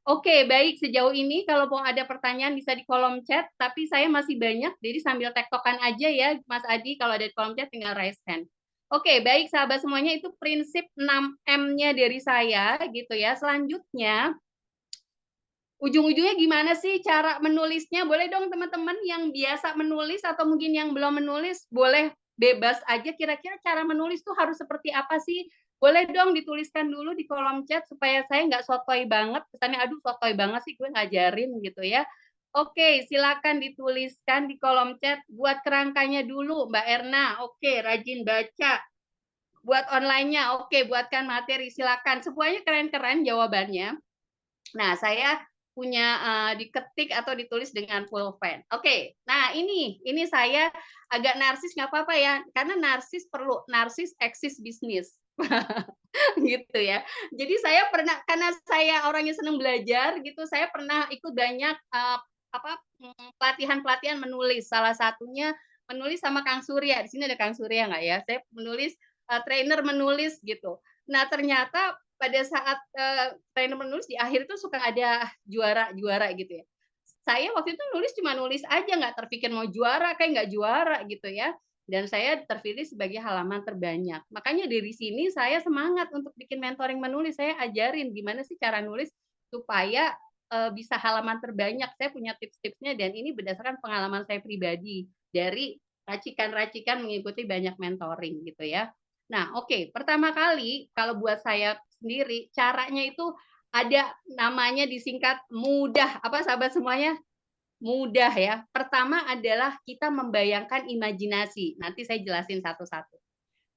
S3: Oke, baik, sejauh ini kalau mau ada pertanyaan bisa di kolom chat, tapi saya masih banyak, jadi sambil tektokan aja ya Mas Adi, kalau ada di kolom chat tinggal raise hand. Oke, baik sahabat semuanya, itu prinsip 6M-nya dari saya gitu ya. Selanjutnya, ujung-ujungnya gimana sih cara menulisnya? Boleh dong teman-teman yang biasa menulis atau mungkin yang belum menulis, boleh bebas aja, kira-kira cara menulis tuh harus seperti apa sih? Boleh dong dituliskan dulu di kolom chat supaya saya nggak sotoy banget, kesannya aduh sotoy banget sih gue ngajarin gitu ya. Oke, silakan dituliskan di kolom chat. Buat kerangkanya dulu Mbak Erna. Oke, rajin baca. Buat online-nya, oke, buatkan materi, silakan. Semuanya keren-keren jawabannya. Nah, saya punya diketik atau ditulis dengan pulpen. Oke, nah ini saya agak narsis, nggak apa-apa ya, karena narsis perlu, narsis eksis bisnis. Gitu ya. Jadi saya pernah, karena saya orangnya senang belajar gitu, saya pernah ikut banyak pelatihan-pelatihan menulis. Salah satunya menulis sama Kang Surya. Di sini ada Kang Surya nggak ya? Saya menulis, trainer menulis gitu. Nah ternyata pada saat trainer menulis di akhir itu suka ada juara-juara gitu ya. Saya waktu itu nulis cuma nulis aja, nggak terpikir mau juara, kayak nggak juara gitu ya. Dan saya terpilih sebagai halaman terbanyak. Makanya dari sini saya semangat untuk bikin mentoring menulis. Saya ajarin gimana sih cara nulis supaya bisa halaman terbanyak. Saya punya tips-tipsnya dan ini berdasarkan pengalaman saya pribadi dari racikan-racikan mengikuti banyak mentoring gitu ya. Nah, oke, pertama kali kalau buat saya sendiri caranya itu ada namanya disingkat mudah. Apa sahabat semuanya? Mudah ya. Pertama adalah kita membayangkan imajinasi. Nanti saya jelasin satu-satu.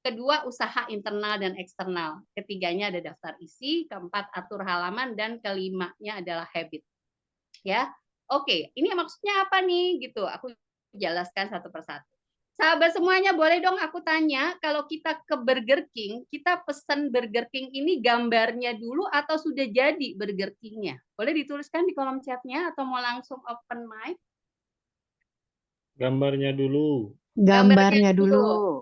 S3: Kedua, usaha internal dan eksternal. Ketiganya ada daftar isi, keempat atur halaman, dan kelimanya adalah habit. Ya. Oke, ini maksudnya apa nih gitu. Aku jelaskan satu persatu. Sahabat semuanya, boleh dong aku tanya, kalau kita ke Burger King, kita pesan Burger King ini gambarnya dulu atau sudah jadi Burger King-nya? Boleh dituliskan di kolom chat-nya atau mau langsung open mic?
S6: Gambarnya dulu.
S5: Gambarnya dulu.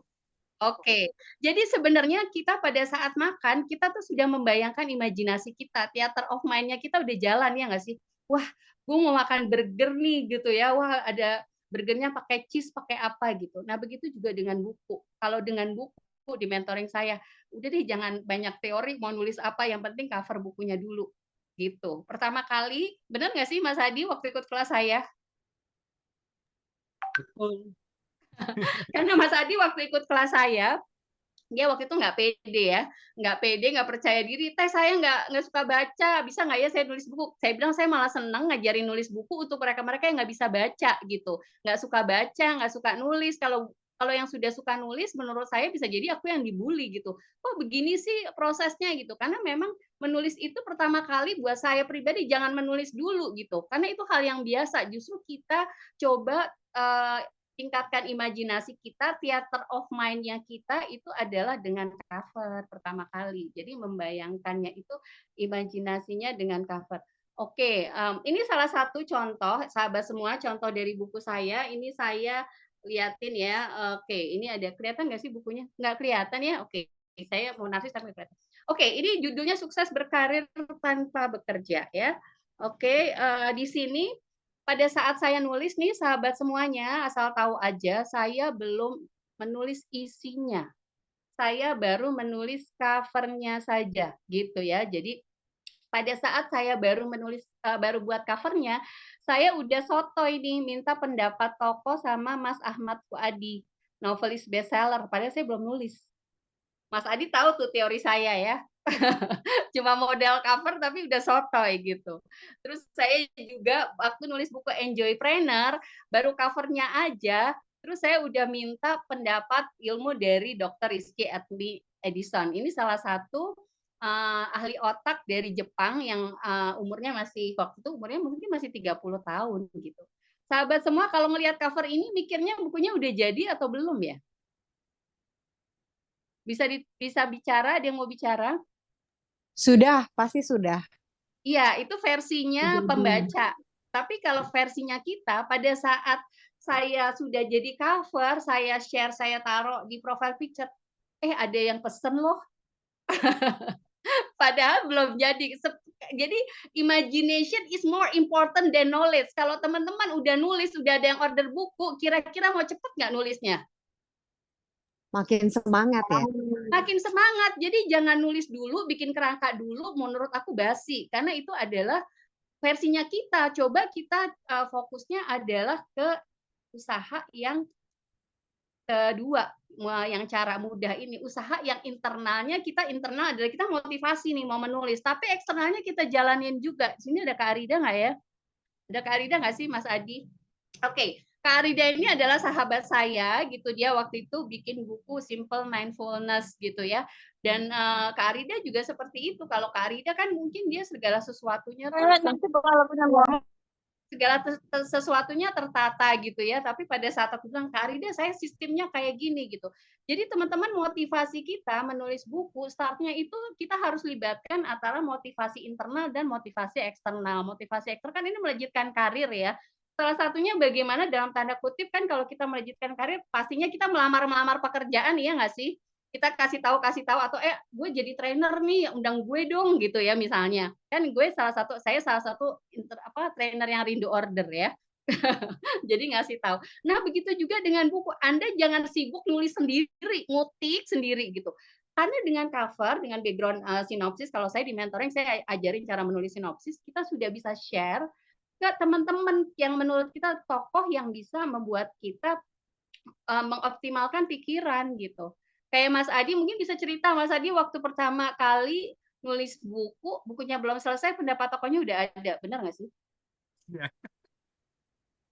S3: Oke, jadi sebenarnya kita pada saat makan, kita tuh sudah membayangkan imajinasi kita, theater of mind-nya kita udah jalan ya nggak sih? Wah, gue mau makan burger nih gitu ya, wah ada burgernya pakai cheese, pakai apa gitu. Nah begitu juga dengan buku. Kalau dengan buku di mentoring saya, udah deh jangan banyak teori, mau nulis apa, yang penting cover bukunya dulu. Gitu. Pertama kali, benar nggak sih Mas Hadi waktu ikut kelas saya?
S1: Betul.
S3: Karena Mas Adi waktu ikut kelas saya, dia waktu itu nggak pede ya, nggak pede, nggak percaya diri. Teh saya nggak suka baca, bisa nggak ya saya nulis buku? Saya bilang saya malah seneng ngajarin nulis buku untuk mereka-mereka yang nggak bisa baca gitu, nggak suka baca, nggak suka nulis. Kalau Kalau yang sudah suka nulis, menurut saya bisa jadi aku yang dibully gitu. Kok begini sih prosesnya gitu? Karena memang menulis itu pertama kali buat saya pribadi jangan menulis dulu gitu. Karena itu hal yang biasa. Justru kita coba tingkatkan imajinasi kita, theater of mind-nya kita itu adalah dengan cover pertama kali. Jadi membayangkannya itu imajinasinya dengan cover. Oke, ini salah satu contoh, sahabat semua, contoh dari buku saya. Ini saya liatin ya. Oke, ini ada kelihatan nggak sih bukunya? Nggak kelihatan ya? Oke, saya mau narsis tapi kelihatan. Oke, ini judulnya Sukses Berkarir Tanpa Bekerja ya. Oke, di sini pada saat saya nulis nih sahabat semuanya, asal tahu aja saya belum menulis isinya. Saya baru menulis covernya saja gitu ya. Jadi pada saat saya baru menulis baru buat covernya, saya udah sotoy nih minta pendapat tokoh sama Mas Ahmad Fuadi, novelis bestseller, padahal saya belum nulis. Mas Adi tahu tuh teori saya ya. Cuma model cover tapi udah sotoy gitu. Terus saya juga waktu nulis buku Enjoypreneur, baru covernya aja, terus saya udah minta pendapat ilmu dari Dr. Rizky Edison. Ini salah satu ahli otak dari Jepang yang umurnya masih waktu itu umurnya mungkin masih 30 tahun gitu. Sahabat semua kalau melihat cover ini mikirnya bukunya udah jadi atau belum ya? Bisa bicara, ada yang mau bicara?
S5: Sudah, pasti sudah.
S3: Iya, itu versinya
S5: Jadi,
S3: pembaca. Tapi kalau versinya kita, pada saat saya sudah jadi cover, saya share, saya taruh di profile picture, ada yang pesen loh. Padahal belum jadi. Jadi imagination is more important than knowledge. Kalau teman-teman udah nulis, udah ada yang order buku, kira-kira mau cepet nggak nulisnya?
S5: makin semangat ya.
S3: Makin semangat. Jadi jangan nulis dulu, bikin kerangka dulu, menurut aku basi. Karena itu adalah versinya kita. Coba kita fokusnya adalah ke usaha yang kedua, yang cara mudah ini. Usaha yang internalnya, kita internal adalah kita motivasi nih mau menulis. Tapi eksternalnya kita jalanin juga. Sini ada Kak Arida nggak ya? Ada Kak Arida nggak sih, Mas Adi? Oke, Kak Arida ini adalah sahabat saya gitu. Dia waktu itu bikin buku Simple Mindfulness gitu ya. Dan Kak Arida juga seperti itu. Kalau Kak Arida kan mungkin dia segala sesuatunya sesuatunya tertata gitu ya. Tapi pada saat aku bilang, Kak Arida saya sistemnya kayak gini gitu. Jadi teman-teman motivasi kita menulis buku, startnya itu kita harus libatkan antara motivasi internal dan motivasi eksternal. Motivasi eksternal kan ini melejitkan karir ya. Salah satunya bagaimana dalam tanda kutip kan kalau kita melejitkan karir, pastinya kita melamar pekerjaan ya nggak sih? Kita kasih tahu atau gue jadi trainer nih, undang gue dong gitu ya misalnya. Kan saya salah satu trainer yang rindu order ya. Jadi ngasih tahu. Nah, begitu juga dengan buku. Anda jangan sibuk nulis sendiri, ngutik sendiri gitu. Karena dengan cover, dengan background sinopsis, kalau saya di mentoring, saya ajarin cara menulis sinopsis, kita sudah bisa share ke teman-teman yang menurut kita tokoh yang bisa membuat kita mengoptimalkan pikiran gitu. Kayak Mas Adi mungkin bisa cerita, Mas Adi waktu pertama kali nulis bukunya belum selesai, pendapat tokohnya udah ada, benar nggak sih?
S1: Ya.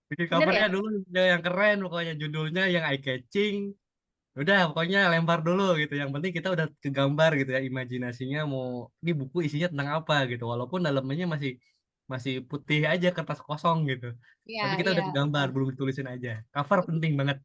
S1: Bikin
S3: Bener
S1: covernya
S3: ya?
S1: dulu yang keren, pokoknya judulnya yang eye catching. Udah, pokoknya lempar dulu gitu. Yang penting kita udah kegambar gitu ya, imajinasinya mau ini buku isinya tentang apa gitu. Walaupun dalamnya masih masih putih aja, kertas kosong gitu.
S3: Iya,
S1: Tapi kita
S3: iya.
S1: udah kegambar, belum ditulisin aja. Cover penting banget.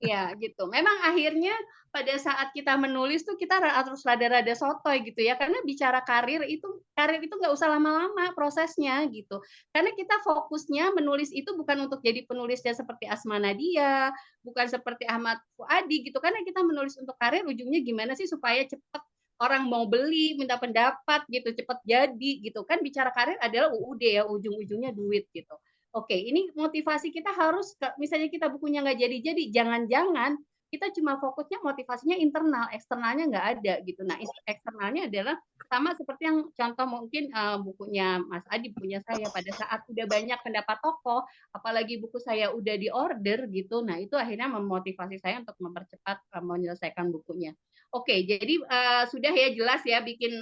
S3: Ya, gitu. Memang akhirnya pada saat kita menulis tuh kita harus rada-rada sotoy gitu ya, karena bicara karir itu nggak usah lama-lama prosesnya gitu. Karena kita fokusnya menulis itu bukan untuk jadi penulisnya seperti Asma Nadia, bukan seperti Ahmad Fuadi gitu. Karena kita menulis untuk karir ujungnya gimana sih supaya cepat orang mau beli, minta pendapat gitu, cepat jadi gitu. Kan bicara karir adalah UUD ya, ujung-ujungnya duit gitu. Oke, ini motivasi kita harus, misalnya kita bukunya nggak jadi-jadi, jangan-jangan kita cuma fokusnya motivasinya internal, eksternalnya nggak ada gitu. Nah, eksternalnya adalah sama seperti yang contoh mungkin bukunya Mas Adi, bukunya saya pada saat udah banyak pendapat tokoh, apalagi buku saya udah di order gitu. Nah, itu akhirnya memotivasi saya untuk mempercepat menyelesaikan bukunya. Oke, jadi sudah ya jelas ya bikin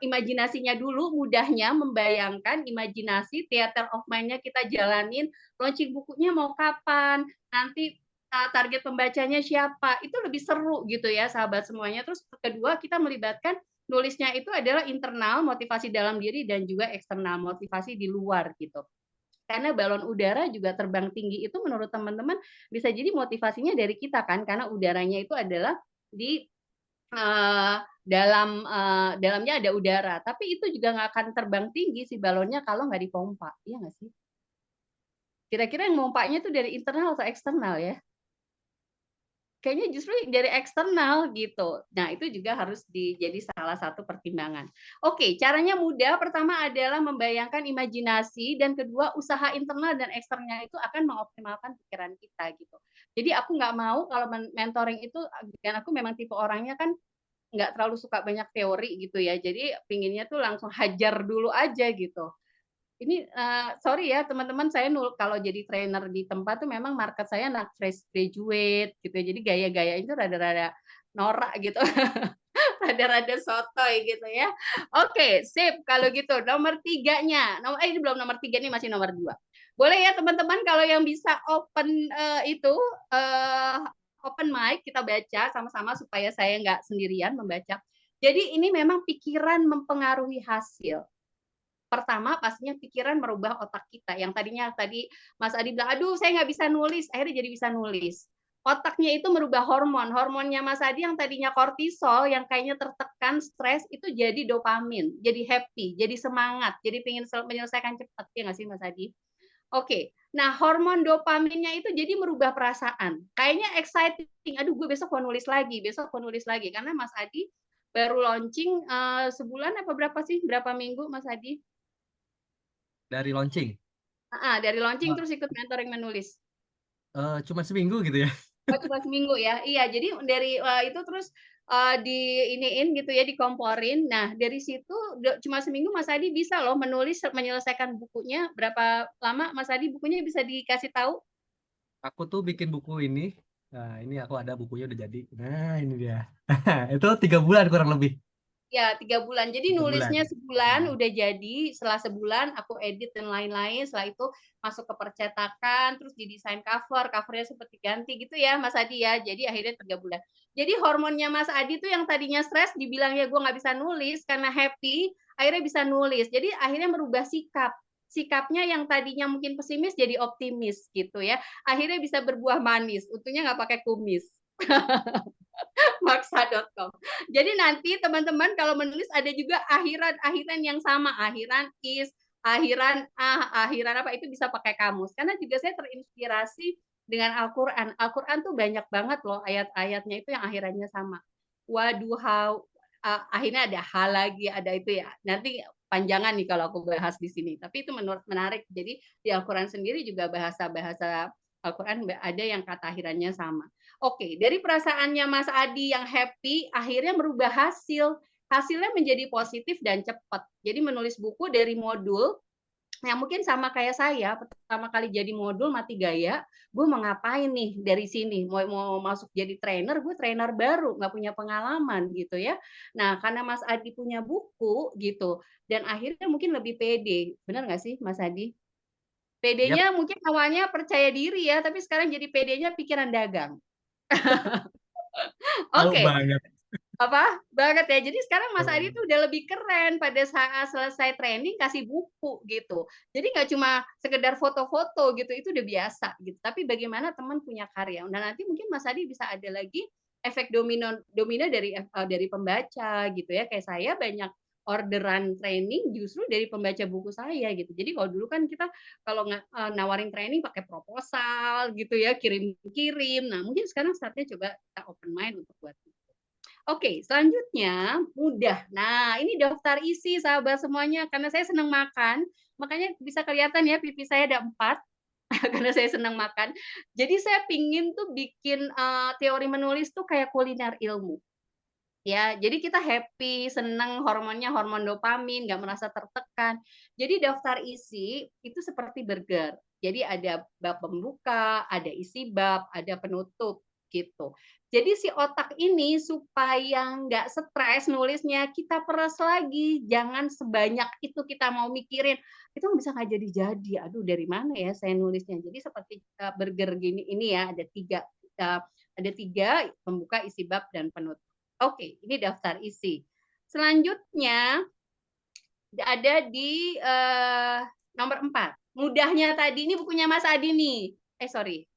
S3: imajinasinya dulu, mudahnya membayangkan imajinasi, theater of mind-nya kita jalanin, launching bukunya mau kapan, nanti target pembacanya siapa, itu lebih seru gitu ya sahabat semuanya. Terus kedua kita melibatkan nulisnya itu adalah internal, motivasi dalam diri dan juga eksternal, motivasi di luar gitu. Karena balon udara juga terbang tinggi itu menurut teman-teman bisa jadi motivasinya dari kita kan, karena udaranya itu adalah di dalamnya ada udara, tapi itu juga nggak akan terbang tinggi si balonnya kalau nggak dipompa, iya nggak sih? Kira-kira yang mompanya itu dari internal atau eksternal ya? Kayaknya justru dari eksternal gitu. Nah, itu juga harus jadi salah satu pertimbangan. Oke, caranya mudah. Pertama adalah membayangkan imajinasi dan kedua usaha internal dan eksternal itu akan mengoptimalkan pikiran kita gitu. Jadi aku nggak mau kalau mentoring itu, dan aku memang tipe orangnya kan nggak terlalu suka banyak teori gitu ya. Jadi pinginnya tuh langsung hajar dulu aja gitu. Ini sorry ya teman-teman, saya kalau jadi trainer di tempat tuh memang market saya anak fresh graduate gitu ya. Jadi gaya-gaya itu rada-rada norak gitu. Rada-rada sotoy gitu ya. Oke, sip kalau gitu. Nomor 3-nya. Ini belum nomor 3 nih, masih nomor 2. Boleh ya teman-teman kalau yang bisa open mic kita baca sama-sama supaya saya nggak sendirian membaca. Jadi ini memang pikiran mempengaruhi hasil. Pertama pastinya pikiran merubah otak kita. Yang tadi Mas Adi bilang, aduh saya nggak bisa nulis, akhirnya jadi bisa nulis. Otaknya itu merubah hormon. Hormonnya Mas Adi yang tadinya kortisol, yang kayaknya tertekan, stres, itu jadi dopamin, jadi happy, jadi semangat, jadi pengen menyelesaikan cepat. Ya nggak sih Mas Adi? Oke, nah hormon dopaminnya itu jadi merubah perasaan. Kayaknya exciting, aduh gue besok mau nulis lagi, Karena Mas Adi baru launching sebulan apa berapa minggu Mas Adi?
S1: Dari launching.
S3: Dari launching terus ikut mentoring menulis.
S1: Cuma seminggu gitu ya.
S3: Oh, cuma seminggu ya. Iya, jadi dari itu terus diiniin gitu ya, dikomporin. Nah, dari situ cuma seminggu Mas Adi bisa loh menyelesaikan bukunya. Berapa lama Mas Adi bukunya bisa dikasih tahu?
S1: Aku tuh bikin buku ini. Nah, ini aku ada bukunya udah jadi. Nah, ini dia. Itu 3 bulan kurang lebih.
S3: Ya, 3 bulan. Jadi
S1: 3 bulan.
S3: nulisnya sebulan udah jadi, setelah sebulan aku edit dan lain-lain, setelah itu masuk ke percetakan, terus didesain covernya seperti ganti gitu ya Mas Adi ya. Jadi akhirnya 3 bulan. Jadi hormonnya Mas Adi tuh yang tadinya stres, dibilang ya gue nggak bisa nulis karena happy, akhirnya bisa nulis. Jadi akhirnya merubah sikap. Sikapnya yang tadinya mungkin pesimis jadi optimis gitu ya. Akhirnya bisa berbuah manis. Untungnya nggak pakai kumis. Maksa.com. Jadi nanti teman-teman kalau menulis ada juga akhiran yang sama, akhiran is, akhiran akhiran apa itu bisa pakai kamus. Karena juga saya terinspirasi dengan Al-Qur'an. Al-Qur'an tuh banyak banget loh ayat-ayatnya itu yang akhirannya sama. Waduha, akhirnya ada hal lagi, ada itu ya. Nanti panjangan nih kalau aku bahas di sini. Tapi itu menarik. Jadi di Al-Qur'an sendiri juga bahasa-bahasa Al-Qur'an ada yang kata akhirannya sama. Oke, dari perasaannya Mas Adi yang happy, akhirnya merubah hasil. Hasilnya menjadi positif dan cepat. Jadi menulis buku dari modul, yang mungkin sama kayak saya, pertama kali jadi modul mati gaya, gue mau ngapain nih dari sini? Mau masuk jadi trainer, gue trainer baru, nggak punya pengalaman gitu ya. Nah, karena Mas Adi punya buku gitu, dan akhirnya mungkin lebih pede. Benar nggak sih Mas Adi?
S1: Yap,
S3: PD-nya mungkin awalnya percaya diri ya, tapi sekarang jadi PD-nya pikiran dagang.
S1: tahu
S3: Oke,
S1: banget.
S3: apa banget ya. Jadi sekarang Mas Adi tuh udah lebih keren pada saat selesai training kasih buku gitu. Jadi nggak cuma sekedar foto-foto gitu, itu udah biasa gitu. Tapi bagaimana teman punya karya. Nah nanti mungkin Mas Adi bisa ada lagi efek domino dari pembaca gitu ya. Kayak saya banyak orderan training justru dari pembaca buku saya gitu. Jadi kalau dulu kan kita kalau nawarin training pakai proposal gitu ya, kirim-kirim. Nah mungkin sekarang saatnya coba kita open mind untuk buat Oke, selanjutnya mudah. Nah, ini daftar isi sahabat semuanya karena saya senang makan, makanya bisa kelihatan ya pipi saya ada 4 karena saya senang makan. Jadi saya pingin tuh bikin teori menulis tuh kayak kuliner ilmu. Ya, jadi kita happy, senang, hormonnya hormon dopamin, nggak merasa tertekan. Jadi daftar isi itu seperti burger. Jadi ada bab pembuka, ada isi bab, ada penutup gitu. Jadi si otak ini supaya nggak stres nulisnya, kita peras lagi. Jangan sebanyak itu kita mau mikirin. Itu bisa nggak jadi-jadi. Aduh, dari mana ya saya nulisnya? Jadi seperti burger gini ini ya, ada 3 ada 3, pembuka, isi bab, dan penutup. Oke, ini daftar isi. Selanjutnya ada di nomor 4. Mudahnya tadi, ini bukunya Mas Adi nih. Sorry.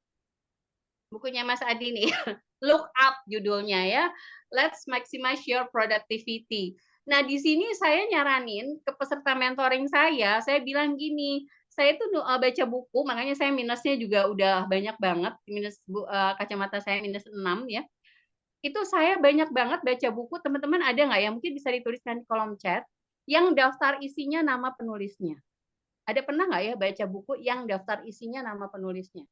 S3: Bukunya Mas Adi nih. Look Up judulnya ya. Let's maximize your productivity. Nah, di sini saya nyaranin ke peserta mentoring saya bilang gini, saya tuh baca buku, makanya saya minusnya juga udah banyak banget, kacamata saya minus 6 ya. Itu saya banyak banget baca buku, teman-teman ada nggak ya? Mungkin bisa dituliskan di kolom chat, yang daftar isinya nama penulisnya. Ada pernah nggak ya baca buku yang daftar isinya nama penulisnya?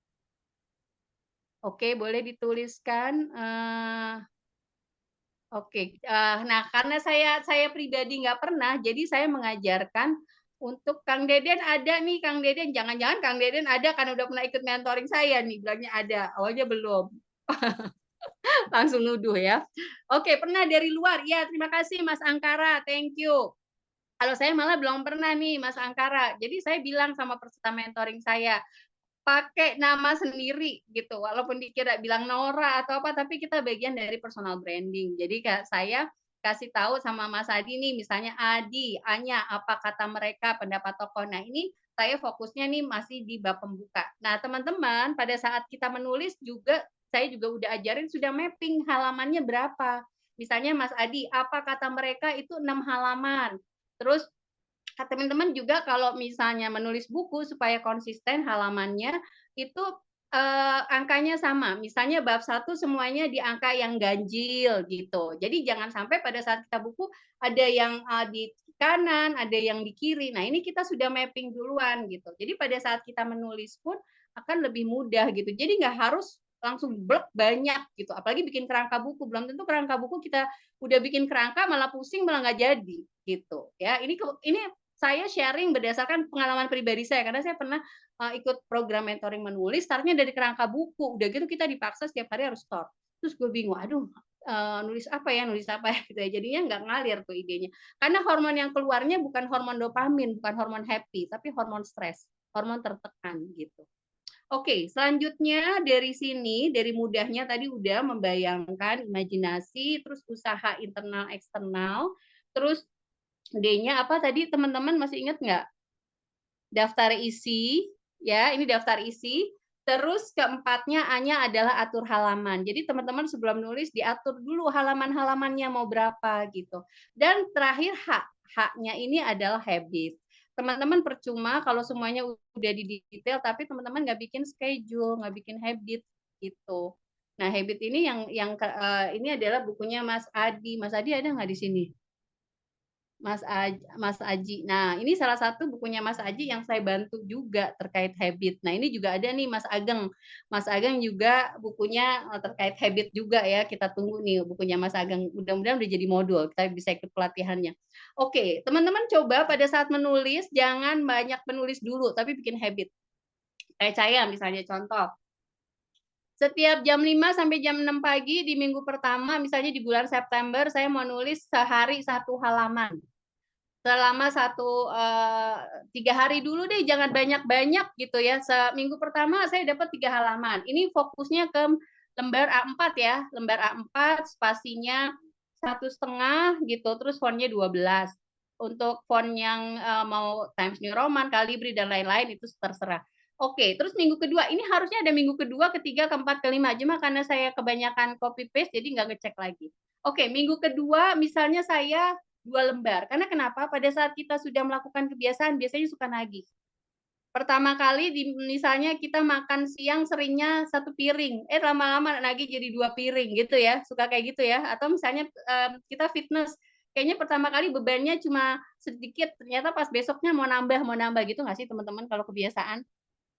S3: Oke, boleh dituliskan. Oke, nah karena saya pribadi nggak pernah, jadi saya mengajarkan untuk Kang Deden ada nih, Kang Deden, jangan-jangan Kang Deden ada karena udah pernah ikut mentoring saya nih, bilangnya ada, awalnya belum. Langsung nuduh ya. Oke, pernah dari luar, ya terima kasih Mas Angkara, thank you. Kalau saya malah belum pernah nih Mas Angkara, jadi saya bilang sama peserta mentoring saya, pakai nama sendiri gitu, walaupun dikira bilang Nora atau apa, tapi kita bagian dari personal branding. Jadi saya kasih tahu sama Mas Adi nih, misalnya Adi, Anya, apa kata mereka, pendapat tokoh. Nah ini saya fokusnya nih masih di bab pembuka. Nah teman-teman, pada saat kita menulis juga, saya juga udah ajarin sudah mapping halamannya berapa. Misalnya Mas Adi, apa kata mereka itu 6 halaman. Terus teman-teman juga kalau misalnya menulis buku supaya konsisten halamannya itu angkanya sama. Misalnya bab 1 semuanya di angka yang ganjil gitu. Jadi jangan sampai pada saat kita buku ada yang di kanan, ada yang di kiri. Nah, ini kita sudah mapping duluan gitu. Jadi pada saat kita menulis pun akan lebih mudah gitu. Jadi nggak harus langsung blok banyak gitu. Apalagi bikin kerangka buku, belum tentu kerangka buku kita udah bikin kerangka malah pusing malah nggak jadi gitu ya. Ini saya sharing berdasarkan pengalaman pribadi saya, karena saya pernah ikut program mentoring menulis, startnya dari kerangka buku, udah gitu kita dipaksa setiap hari harus stop. Terus gue bingung, aduh nulis apa ya gitu ya, jadinya nggak ngalir tuh idenya. Karena hormon yang keluarnya bukan hormon dopamin, bukan hormon happy, tapi hormon stres, hormon tertekan gitu. Oke, selanjutnya dari sini, dari mudahnya tadi udah membayangkan imajinasi, terus usaha internal eksternal, terus D-nya apa tadi teman-teman masih ingat nggak? Daftar isi, ya ini daftar isi. Terus keempatnya A-nya adalah atur halaman. Jadi teman-teman sebelum nulis diatur dulu halaman-halamannya mau berapa gitu. Dan terakhir H-nya ini adalah habit. Teman-teman percuma kalau semuanya udah di detail, tapi teman-teman nggak bikin schedule, nggak bikin habit gitu. Nah habit ini yang ini adalah bukunya Mas Adi. Mas Adi ada nggak di sini? Mas Aji. Nah, ini salah satu bukunya Mas Aji yang saya bantu juga terkait habit. Nah, ini juga ada nih Mas Ageng. Mas Ageng juga bukunya terkait habit juga ya. Kita tunggu nih bukunya Mas Ageng. Mudah-mudahan udah jadi modul, kita bisa ikut pelatihannya. Oke, teman-teman coba pada saat menulis jangan banyak menulis dulu, tapi bikin habit. Kayak saya misalnya contoh. Setiap jam 5 sampai jam 6 pagi di minggu pertama, misalnya di bulan September, saya mau nulis sehari 1 halaman. Selama 3 hari dulu deh, jangan banyak-banyak gitu ya. Seminggu pertama saya dapat 3 halaman. Ini fokusnya ke lembar A4 ya, lembar A4 spasinya 1,5 gitu, terus fontnya 12. Untuk font yang mau Times New Roman, Calibri dan lain-lain itu terserah. Oke, terus minggu kedua, ini harusnya ada minggu kedua, ketiga, keempat, kelima. Cuma karena saya kebanyakan copy paste, jadi nggak ngecek lagi. Oke, minggu kedua misalnya saya 2 lembar. Karena kenapa? Pada saat kita sudah melakukan kebiasaan, biasanya suka nagih. Pertama kali misalnya kita makan siang seringnya 1 piring, lama-lama nagih jadi 2 piring gitu ya, suka kayak gitu ya. Atau misalnya kita fitness, kayaknya pertama kali bebannya cuma sedikit, ternyata pas besoknya mau nambah gitu nggak sih teman-teman kalau kebiasaan?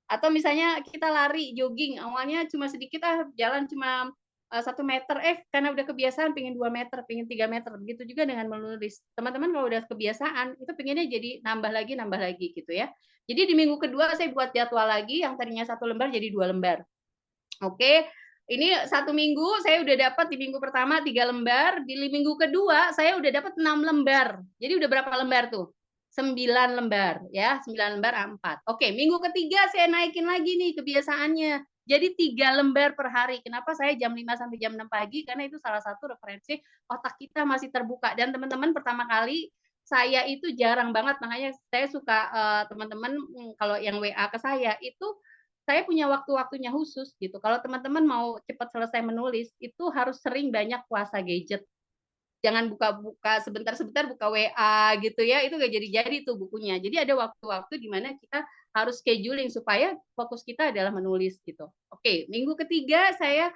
S3: Atau misalnya kita lari, jogging, awalnya cuma sedikit jalan cuma 1 meter, karena udah kebiasaan pengen 2 meter, pengen 3 meter. Begitu juga dengan menulis. Teman-teman kalau udah kebiasaan, itu pengennya jadi nambah lagi gitu ya. Jadi di minggu kedua saya buat jadwal lagi, yang tadinya 1 lembar jadi 2 lembar. Oke, ini 1 minggu saya udah dapat di minggu pertama 3 lembar, di minggu kedua saya udah dapat 6 lembar. Jadi udah berapa lembar tuh? 9 lembar ya, 9 lembar A4. Oke, minggu ketiga saya naikin lagi nih kebiasaannya. Jadi 3 lembar per hari. Kenapa saya jam 5 sampai jam 6 pagi? Karena itu salah satu referensi otak kita masih terbuka. Dan teman-teman pertama kali saya itu jarang banget, makanya saya suka teman-teman kalau yang WA ke saya itu saya punya waktu-waktunya khusus gitu. Kalau teman-teman mau cepat selesai menulis, itu harus sering banyak puasa gadget. Jangan buka-buka sebentar-sebentar buka WA gitu ya, itu nggak jadi-jadi tuh bukunya. Jadi ada waktu-waktu di mana kita harus scheduling supaya fokus kita adalah menulis gitu. Oke, minggu ketiga saya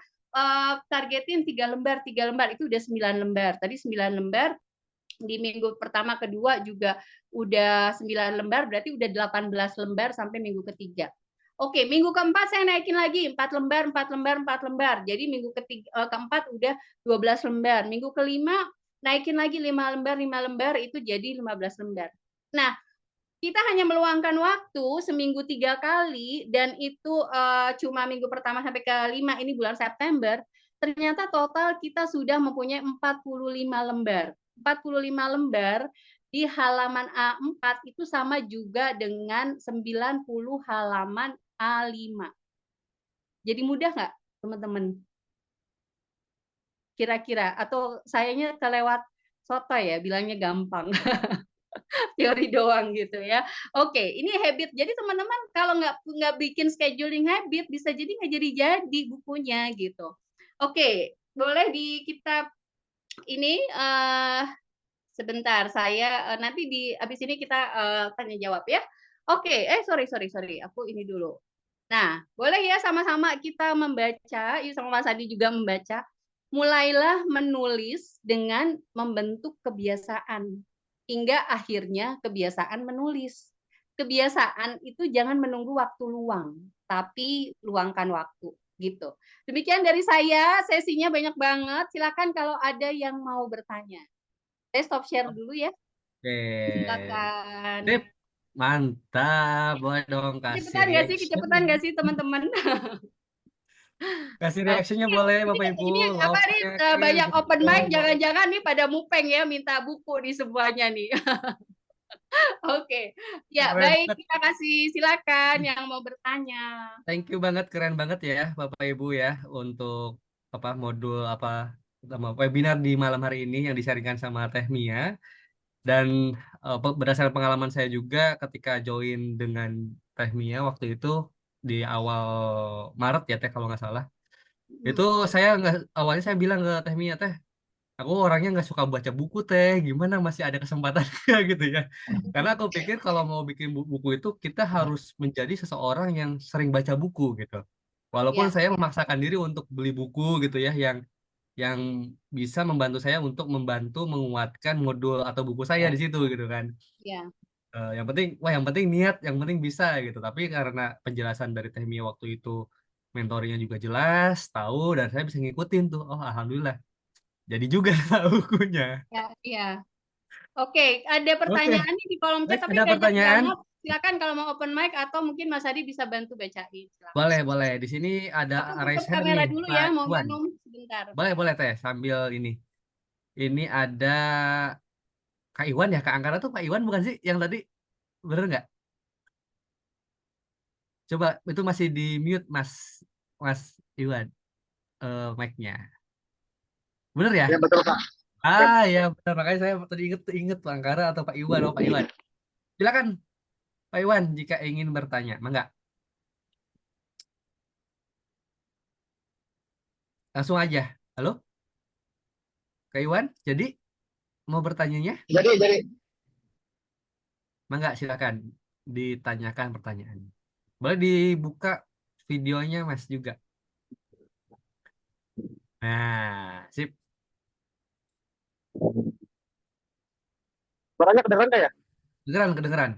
S3: targetin 3 lembar, 3 lembar itu udah 9 lembar. Tadi 9 lembar, di minggu pertama kedua juga udah 9 lembar, berarti udah 18 lembar sampai minggu ketiga. Oke, minggu keempat saya naikin lagi 4 lembar, 4 lembar, 4 lembar. Jadi minggu keempat udah 12 lembar. Minggu kelima naikin lagi 5 lembar, 5 lembar itu jadi 15 lembar. Nah, kita hanya meluangkan waktu seminggu 3 kali dan itu cuma minggu pertama sampai ke 5 ini bulan September, ternyata total kita sudah mempunyai 45 lembar. 45 lembar di halaman A4 itu sama juga dengan 90 halaman A5. Jadi mudah nggak teman-teman? Kira-kira atau sayanya kelewat soto ya, bilangnya gampang. Teori doang gitu ya. Oke, ini habit. Jadi teman-teman kalau nggak bikin scheduling habit, bisa jadi nggak jadi bukunya gitu. Oke, boleh di kita ini sebentar saya nanti di habis ini kita tanya jawab ya. Oke, sorry, aku ini dulu. Nah, boleh ya sama-sama kita membaca, yuk sama Mas Adi juga membaca. Mulailah menulis dengan membentuk kebiasaan hingga akhirnya kebiasaan menulis. Kebiasaan itu jangan menunggu waktu luang, tapi luangkan waktu gitu. Demikian dari saya, sesinya banyak banget. Silakan kalau ada yang mau bertanya. Saya stop share dulu ya.
S1: Oke.
S3: Silakan.
S1: Sip. Mantap. Boleh dong kasih reaction.
S3: Kecepatan nggak sih teman-teman?
S1: Kasih reactionnya boleh Bapak Ibu.
S3: Ini apa nih banyak open mic, jangan-jangan nih pada mupeng ya minta buku nih semuanya nih. Oke, ya baik, terima kasih. Silakan yang mau bertanya.
S1: Thank you banget, keren banget ya Bapak Ibu ya untuk modul webinar di malam hari ini yang disaringkan sama Teh Mia. Dan berdasarkan pengalaman saya juga ketika join dengan Teh Mia waktu itu di awal Maret ya Teh kalau nggak salah. Itu awalnya saya bilang ke Teh Mia, Teh, aku orangnya nggak suka baca buku Teh, gimana masih ada kesempatan gitu ya. Karena aku pikir kalau mau bikin buku itu kita harus menjadi seseorang yang sering baca buku gitu. Walaupun saya memaksakan diri untuk beli buku gitu ya yang bisa membantu saya untuk menguatkan modul atau buku saya di situ gitu kan.
S3: Iya.
S1: Yang penting niat, yang penting bisa gitu. Tapi karena penjelasan dari Teh Mia waktu itu mentornya juga jelas, tahu dan saya bisa ngikutin tuh. Oh, alhamdulillah. Jadi juga bukunya.
S3: Ya, iya. Oke, ada pertanyaan nih di kolom chat, tapi
S1: ada pertanyaan.
S3: Silakan kalau mau open mic atau mungkin Mas Adi bisa bantu bacain. Silakan.
S1: Boleh. Di sini ada raise hand
S3: kamera
S1: nih,
S3: dulu
S1: Pak
S3: ya, mau
S1: Iwan.
S3: minum sebentar.
S1: Boleh Teh, sambil ini. Ini ada Kak Iwan ya, Kak Angkara tuh Pak Iwan bukan sih yang tadi? Bener nggak? Coba itu masih di mute Mas Iwan mic-nya. Bener ya?
S4: Ya betul Pak.
S1: Ya benar, makanya saya tadi inget Pak Angkara atau Pak Iwan. Pak Iwan. Silakan Pak Iwan jika ingin bertanya. Mangga. Langsung aja. Halo? Kak Iwan, jadi mau bertanyanya?
S4: Jadi.
S1: Mangga, silakan ditanyakan pertanyaan. Boleh dibuka videonya Mas juga. Nah, sip.
S6: Suaranya kedengeran nggak ya?
S1: Kedengeran.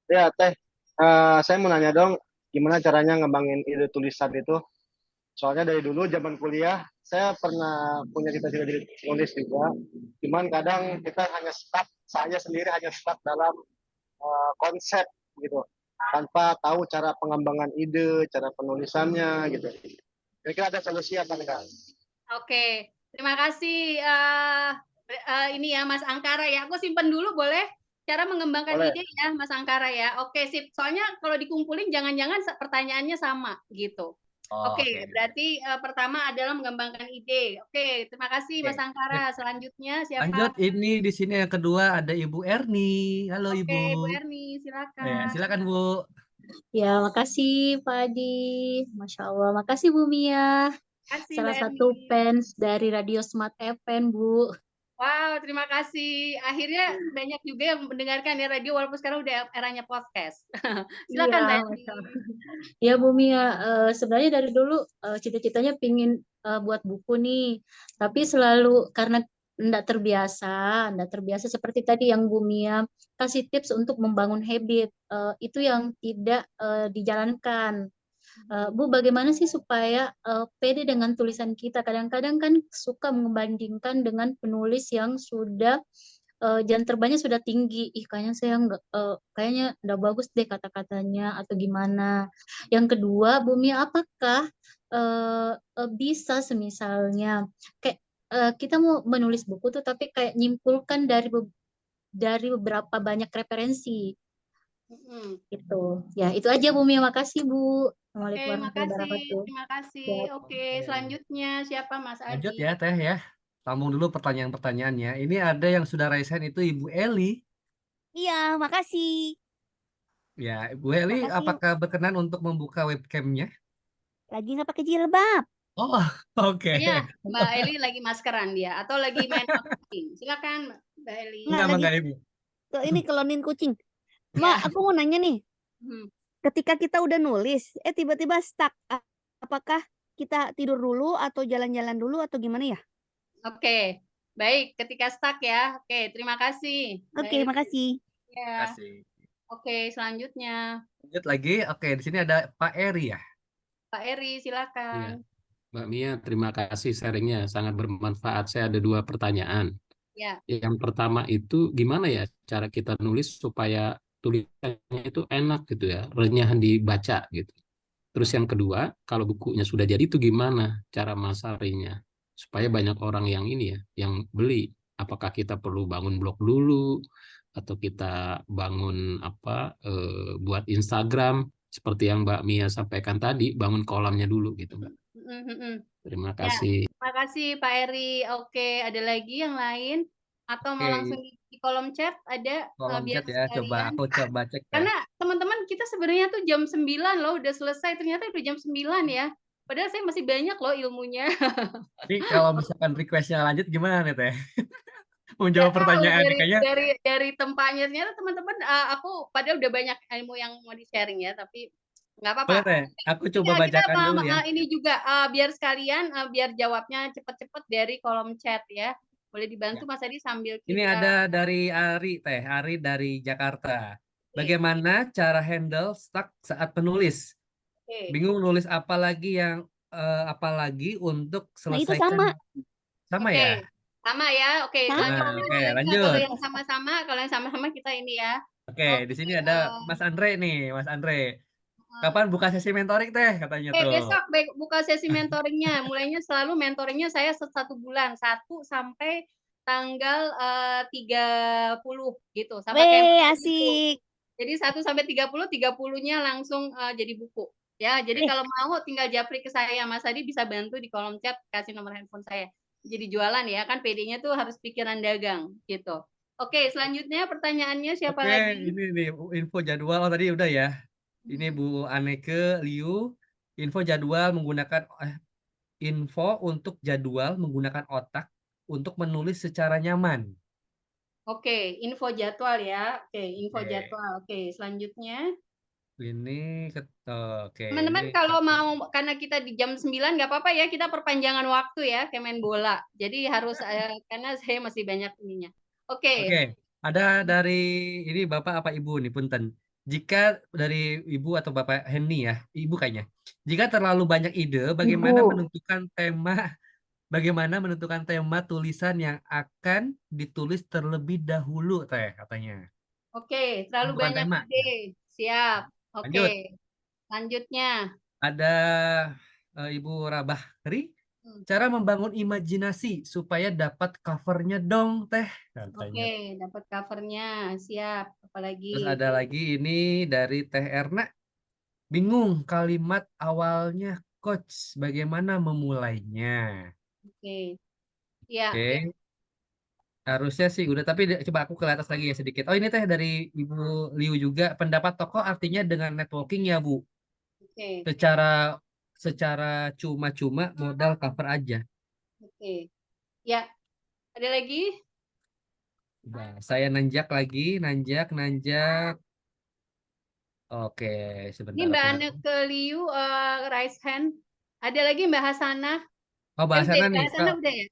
S6: Ya, Teh. Saya mau nanya dong, gimana caranya ngembangin ide tulisan itu? Soalnya dari dulu zaman kuliah, saya pernah punya cita-cita jadi penulis juga. Cuman kadang kita saya sendiri hanya stuck dalam konsep gitu, tanpa tahu cara pengembangan ide, cara penulisannya gitu. Kira-kira ada solusi apa enggak?
S3: Oke, terima kasih ini ya Mas Angkara ya. Aku simpen dulu boleh? cara mengembangkan
S6: Boleh.
S3: ide ya, Mas Angkara ya. Oke, sip. Soalnya kalau dikumpulin jangan-jangan pertanyaannya sama gitu.
S1: Oh,
S3: Oke,
S1: oke.
S3: berarti pertama adalah mengembangkan ide. Oke, terima kasih Mas
S1: Oke.
S3: Angkara. Selanjutnya
S1: Lanjut,
S3: siapa?
S1: ini di sini yang kedua ada Ibu Erni. Halo
S3: Oke,
S1: Ibu.
S3: Bu Erni,
S1: Ya,
S3: silakan.
S1: silakan Bu.
S7: Ya, makasih Pak Adi. Masya Allah, makasih Bu Mia.
S3: Kasih
S7: Salah
S3: Mbak
S7: satu
S3: Erni.
S7: fans dari Radio Smart FM, Bu.
S3: Wow, terima kasih. Akhirnya banyak juga yang mendengarkan ya radio walaupun sekarang udah eranya podcast. Silakan Mbak
S7: Iya,
S3: Erni.
S7: Masya Allah. Ya Bu Mia, sebenarnya dari dulu cita-citanya pingin buat buku nih, tapi selalu karena enggak terbiasa seperti tadi yang Bu Mia kasih tips untuk membangun habit, itu yang tidak dijalankan. Bu, bagaimana sih supaya pede dengan tulisan kita? Kadang-kadang kan suka membandingkan dengan penulis yang sudah jam terbangnya sudah tinggi. Ih, kayaknya saya nggak, kayaknya udah bagus deh kata-katanya atau gimana. Yang kedua, Bu Mia, apakah bisa semisalnya kayak kita mau menulis buku tuh, tapi kayak nyimpulkan dari beberapa banyak referensi
S3: Mm-mm.
S7: gitu. Ya, itu aja Bu Mia. Makasih Bu.
S3: Oke,
S7: Assalamualaikum warahmatullahi
S3: makasih.
S7: wabarakatuh.
S3: Terima kasih.
S7: Ya.
S3: Oke,
S1: Oke.
S3: selanjutnya siapa Mas
S1: Lanjut
S3: Adi?
S1: ya Teh ya. Sambung dulu pertanyaan-pertanyaannya. Ini ada yang sudah raise hand itu Ibu Eli.
S8: Iya, makasih.
S1: Ya, Ibu Eli
S8: Makasih.
S1: apakah berkenan untuk membuka webcamnya?
S8: Lagi nggak pakai jilbab.
S1: Oh, oke.
S3: Kayaknya Mbak Eli lagi maskeran dia atau lagi main acting. Silakan Mbak Eli.
S1: Enggak,
S8: lagi
S1: enggak Ibu.
S8: ini kelonin kucing.
S3: Ya.
S8: Mak, aku mau nanya nih.
S3: Hmm.
S8: Ketika kita udah nulis, tiba-tiba stuck. Apakah kita tidur dulu atau jalan-jalan dulu atau gimana ya?
S3: Oke, baik. Ketika stuck ya. Oke, terima kasih. Mbak
S8: Oke,
S3: Eli.
S8: makasih.
S3: Ya.
S1: Terima kasih.
S3: Oke, selanjutnya
S1: Lanjut lagi. Oke, di sini ada Pak Eri ya.
S3: Pak Eri, silakan.
S9: Iya, Mbak Mia, terima kasih sharingnya, sangat bermanfaat. Saya ada 2 pertanyaan.
S3: Ya.
S9: Yang pertama itu gimana ya cara kita nulis supaya tulisannya itu enak gitu ya, renyah dibaca gitu. Terus yang kedua, kalau bukunya sudah jadi itu gimana cara masarinya supaya banyak orang yang ini ya, yang beli. Apakah kita perlu bangun blog dulu atau kita bangun buat Instagram seperti yang Mbak Mia sampaikan tadi, bangun kolamnya dulu gitu, Mbak. Terima
S3: Ya,
S9: kasih.
S3: terima kasih Pak Eri. Oke, ada lagi yang lain atau mau
S1: Oke.
S3: langsung di kolom chat ada
S1: Kolom
S3: biar
S1: chat ya. Coba
S3: sekalian.
S1: aku coba cek ya.
S3: Karena teman-teman kita sebenarnya tuh jam 9 loh udah selesai, ternyata udah jam 9 ya. Padahal saya masih banyak loh ilmunya.
S1: Tapi kalau misalkan requestnya lanjut gimana nih Teh? Mau
S3: Nggak
S1: jawab
S3: tahu
S1: pertanyaan kayaknya.
S3: dari tempatnya ternyata teman-teman aku padahal udah banyak ilmu yang mau di-sharing ya, tapi nggak apa-apa.
S1: Boleh Teh, aku coba
S3: Ya, kita
S1: bacakan dulu ya.
S3: ini juga biar sekalian biar jawabnya cepet-cepet dari kolom chat ya. Boleh dibantu Mas Adi sambil
S1: Ini
S3: kita
S1: ada dari Ari Teh, Ari dari Jakarta. Bagaimana cara handle stuck saat menulis?
S3: Oke.
S1: Bingung nulis apalagi untuk
S8: Nah, itu
S1: selesaikan.
S8: sama.
S1: Sama
S3: Oke.
S1: ya?
S3: Sama ya. Oke,
S1: Nah,
S3: coba
S1: oke,
S3: kita
S1: lanjut.
S3: kalau yang sama-sama kita ini ya.
S1: Oke, di sini ada Mas Andre nih, Mas Andre. Kapan buka sesi mentoring Teh katanya tuh?
S3: Besok buka sesi mentoringnya. Mulainya selalu mentoringnya saya 1 bulan, 1 sampai tanggal 30 gitu. Sama kayak
S8: Weh, asik.
S3: Jadi 1 sampai 30, 30-nya langsung jadi buku. Ya, jadi kalau mau tinggal japri ke saya, Mas Adi bisa bantu di kolom chat kasih nomor handphone saya. Jadi jualan ya, kan PD-nya tuh harus pikiran dagang gitu. Oke, selanjutnya pertanyaannya siapa
S1: Oke,
S3: lagi?
S1: ini nih info jadwal. Oh, tadi udah ya. Ini Bu Aneke Liu, info untuk jadwal menggunakan otak untuk menulis secara nyaman.
S3: Oke, info jadwal ya. Oke, info
S1: Oke.
S3: jadwal. Oke, selanjutnya.
S1: Ini oke.
S3: Teman-teman kalau mau karena kita di jam 9 nggak apa-apa ya, kita perpanjangan waktu ya kayak main bola. Jadi harus karena saya masih banyak ininya. Oke.
S1: Ada dari ini Bapak apa Ibu nih punten. Jika dari Ibu atau Bapak Henny ya, Ibu kayaknya. Jika terlalu banyak ide, bagaimana menentukan tema tulisan yang akan ditulis terlebih dahulu Teh katanya.
S3: Oke, terlalu
S1: Bukan
S3: banyak
S1: tema.
S3: ide. Siap. Oke.
S1: Lanjut.
S3: Lanjutnya.
S1: Ada Ibu Rabahri. Cara membangun imajinasi supaya dapat covernya dong, Teh. Katanya.
S3: Oke, dapat covernya. Siap.
S1: Terus
S3: Apalagi?
S1: ada lagi ini dari Teh Erna. Bingung kalimat awalnya, Coach. Bagaimana memulainya?
S3: Oke. Ya,
S1: Oke. Harusnya sih udah, tapi coba aku ke atas lagi ya sedikit. Oh ini Teh dari Ibu Liu juga. Pendapat tokoh artinya dengan networking ya Bu.
S3: oke.
S1: Secara cuma-cuma modal cover aja.
S3: Oke. Ya, ada lagi?
S1: Nah, saya nanjak lagi, nanjak. Oke,
S3: Ini
S1: sebentar
S3: Mbak
S1: aku.
S3: Anneke Liu, raise hand. Ada lagi Mbak Hasanah.
S1: Oh,
S3: Udah
S1: bahasanya
S3: ya, Mbak
S1: nih.
S3: Hasanah udah ya?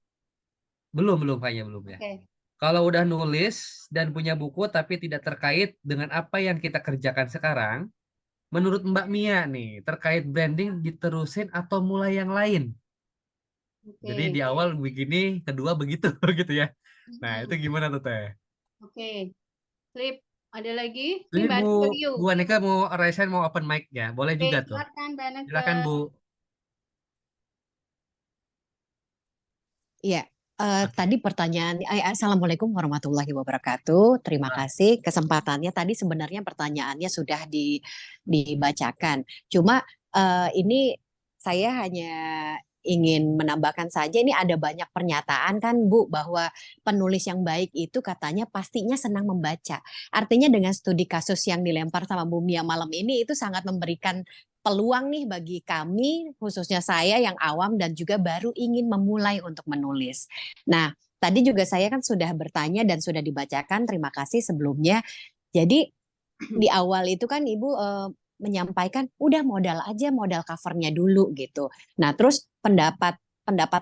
S1: Belum kayaknya belum ya.
S3: Oke.
S1: Kalau udah nulis dan punya buku tapi tidak terkait dengan apa yang kita kerjakan sekarang, menurut Mbak Mia nih, terkait branding diterusin atau mulai yang lain? Jadi di
S3: Oke.
S1: awal begini, kedua begitu gitu ya. Nah, itu gimana tuh Teh?
S3: Oke. Slip. Ada lagi? Ini
S1: Ini
S3: Mbak Anneke Liu.
S1: Bu Aneka mau raise hand, mau open mic ya? Boleh
S3: Oke,
S1: juga tuh.
S3: silakan Mbak Anneke.
S1: Silakan Bu.
S5: Iya, tadi pertanyaan, Assalamualaikum warahmatullahi wabarakatuh. Terima kasih kesempatannya. Tadi sebenarnya pertanyaannya sudah dibacakan. Cuma ini saya hanya ingin menambahkan saja, ini ada banyak pernyataan kan Bu, bahwa penulis yang baik itu katanya pastinya senang membaca. Artinya dengan studi kasus yang dilempar sama Bu Mia malam ini itu sangat memberikan peluang nih bagi kami, khususnya saya yang awam dan juga baru ingin memulai untuk menulis. Nah, tadi juga saya kan sudah bertanya dan sudah dibacakan, terima kasih sebelumnya. Jadi di awal itu kan Ibu menyampaikan udah modal aja, modal covernya dulu gitu. Nah, terus pendapat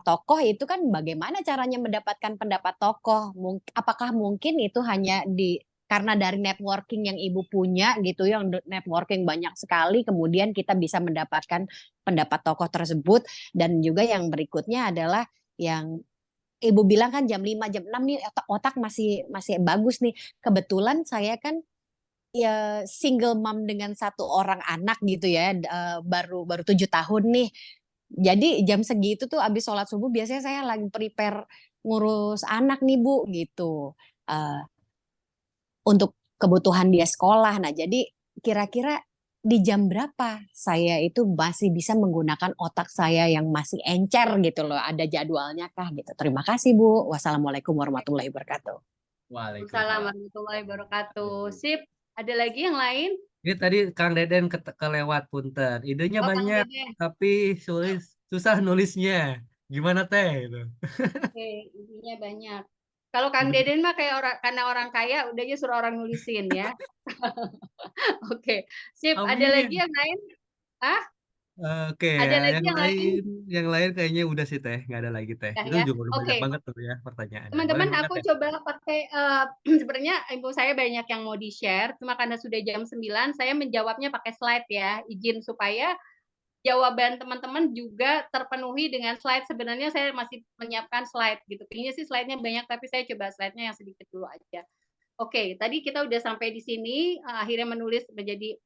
S5: tokoh itu kan bagaimana caranya mendapatkan pendapat tokoh? Apakah mungkin itu hanya karena dari networking yang Ibu punya gitu, yang networking banyak sekali, kemudian kita bisa mendapatkan pendapat tokoh tersebut. Dan juga yang berikutnya adalah yang Ibu bilang kan jam 5, jam 6 nih otak masih bagus nih. Kebetulan saya kan ya single mom dengan 1 orang anak gitu ya, baru 7 tahun nih. Jadi jam segitu tuh abis sholat subuh biasanya saya lagi prepare ngurus anak nih Bu gitu. Untuk kebutuhan dia sekolah. Nah, jadi kira-kira di jam berapa saya itu masih bisa menggunakan otak saya yang masih encer gitu loh. Ada jadwalnya kah gitu. Terima kasih Bu. Wassalamualaikum warahmatullahi wabarakatuh.
S3: Waalaikumsalam warahmatullahi wabarakatuh. Sip. Ada lagi yang lain?
S1: Ini tadi Kang Deden kelewat punten. Idenya
S3: Kang
S1: banyak,
S3: Deden.
S1: tapi susah nulisnya. Gimana Teh? Gitu.
S3: Oke, idenya banyak. Kalau Kang Deden mah kayak karena orang kaya, udah aja suruh orang nulisin ya. Oke, sip.
S1: Amin.
S3: Ada lagi yang lain? Ah?
S1: Oke,
S3: Ada
S1: ya.
S3: lagi
S1: yang lain kayaknya udah sih Teh, nggak ada lagi Teh.
S3: Ya,
S1: Itu
S3: ya.
S1: juga udah banyak
S3: Oke.
S1: banget tuh ya pertanyaannya.
S3: Teman-teman,
S1: Boleh
S3: aku
S1: banget,
S3: coba pakai sebenarnya ibu saya banyak yang mau di-share, cuma karena sudah jam 9, saya menjawabnya pakai slide ya. Izin supaya jawaban teman-teman juga terpenuhi dengan slide. Sebenarnya saya masih menyiapkan slide gitu. Kayaknya sih slide-nya banyak, tapi saya coba slide-nya yang sedikit dulu aja. Oke, tadi kita udah sampai di sini, akhirnya menulis menjadi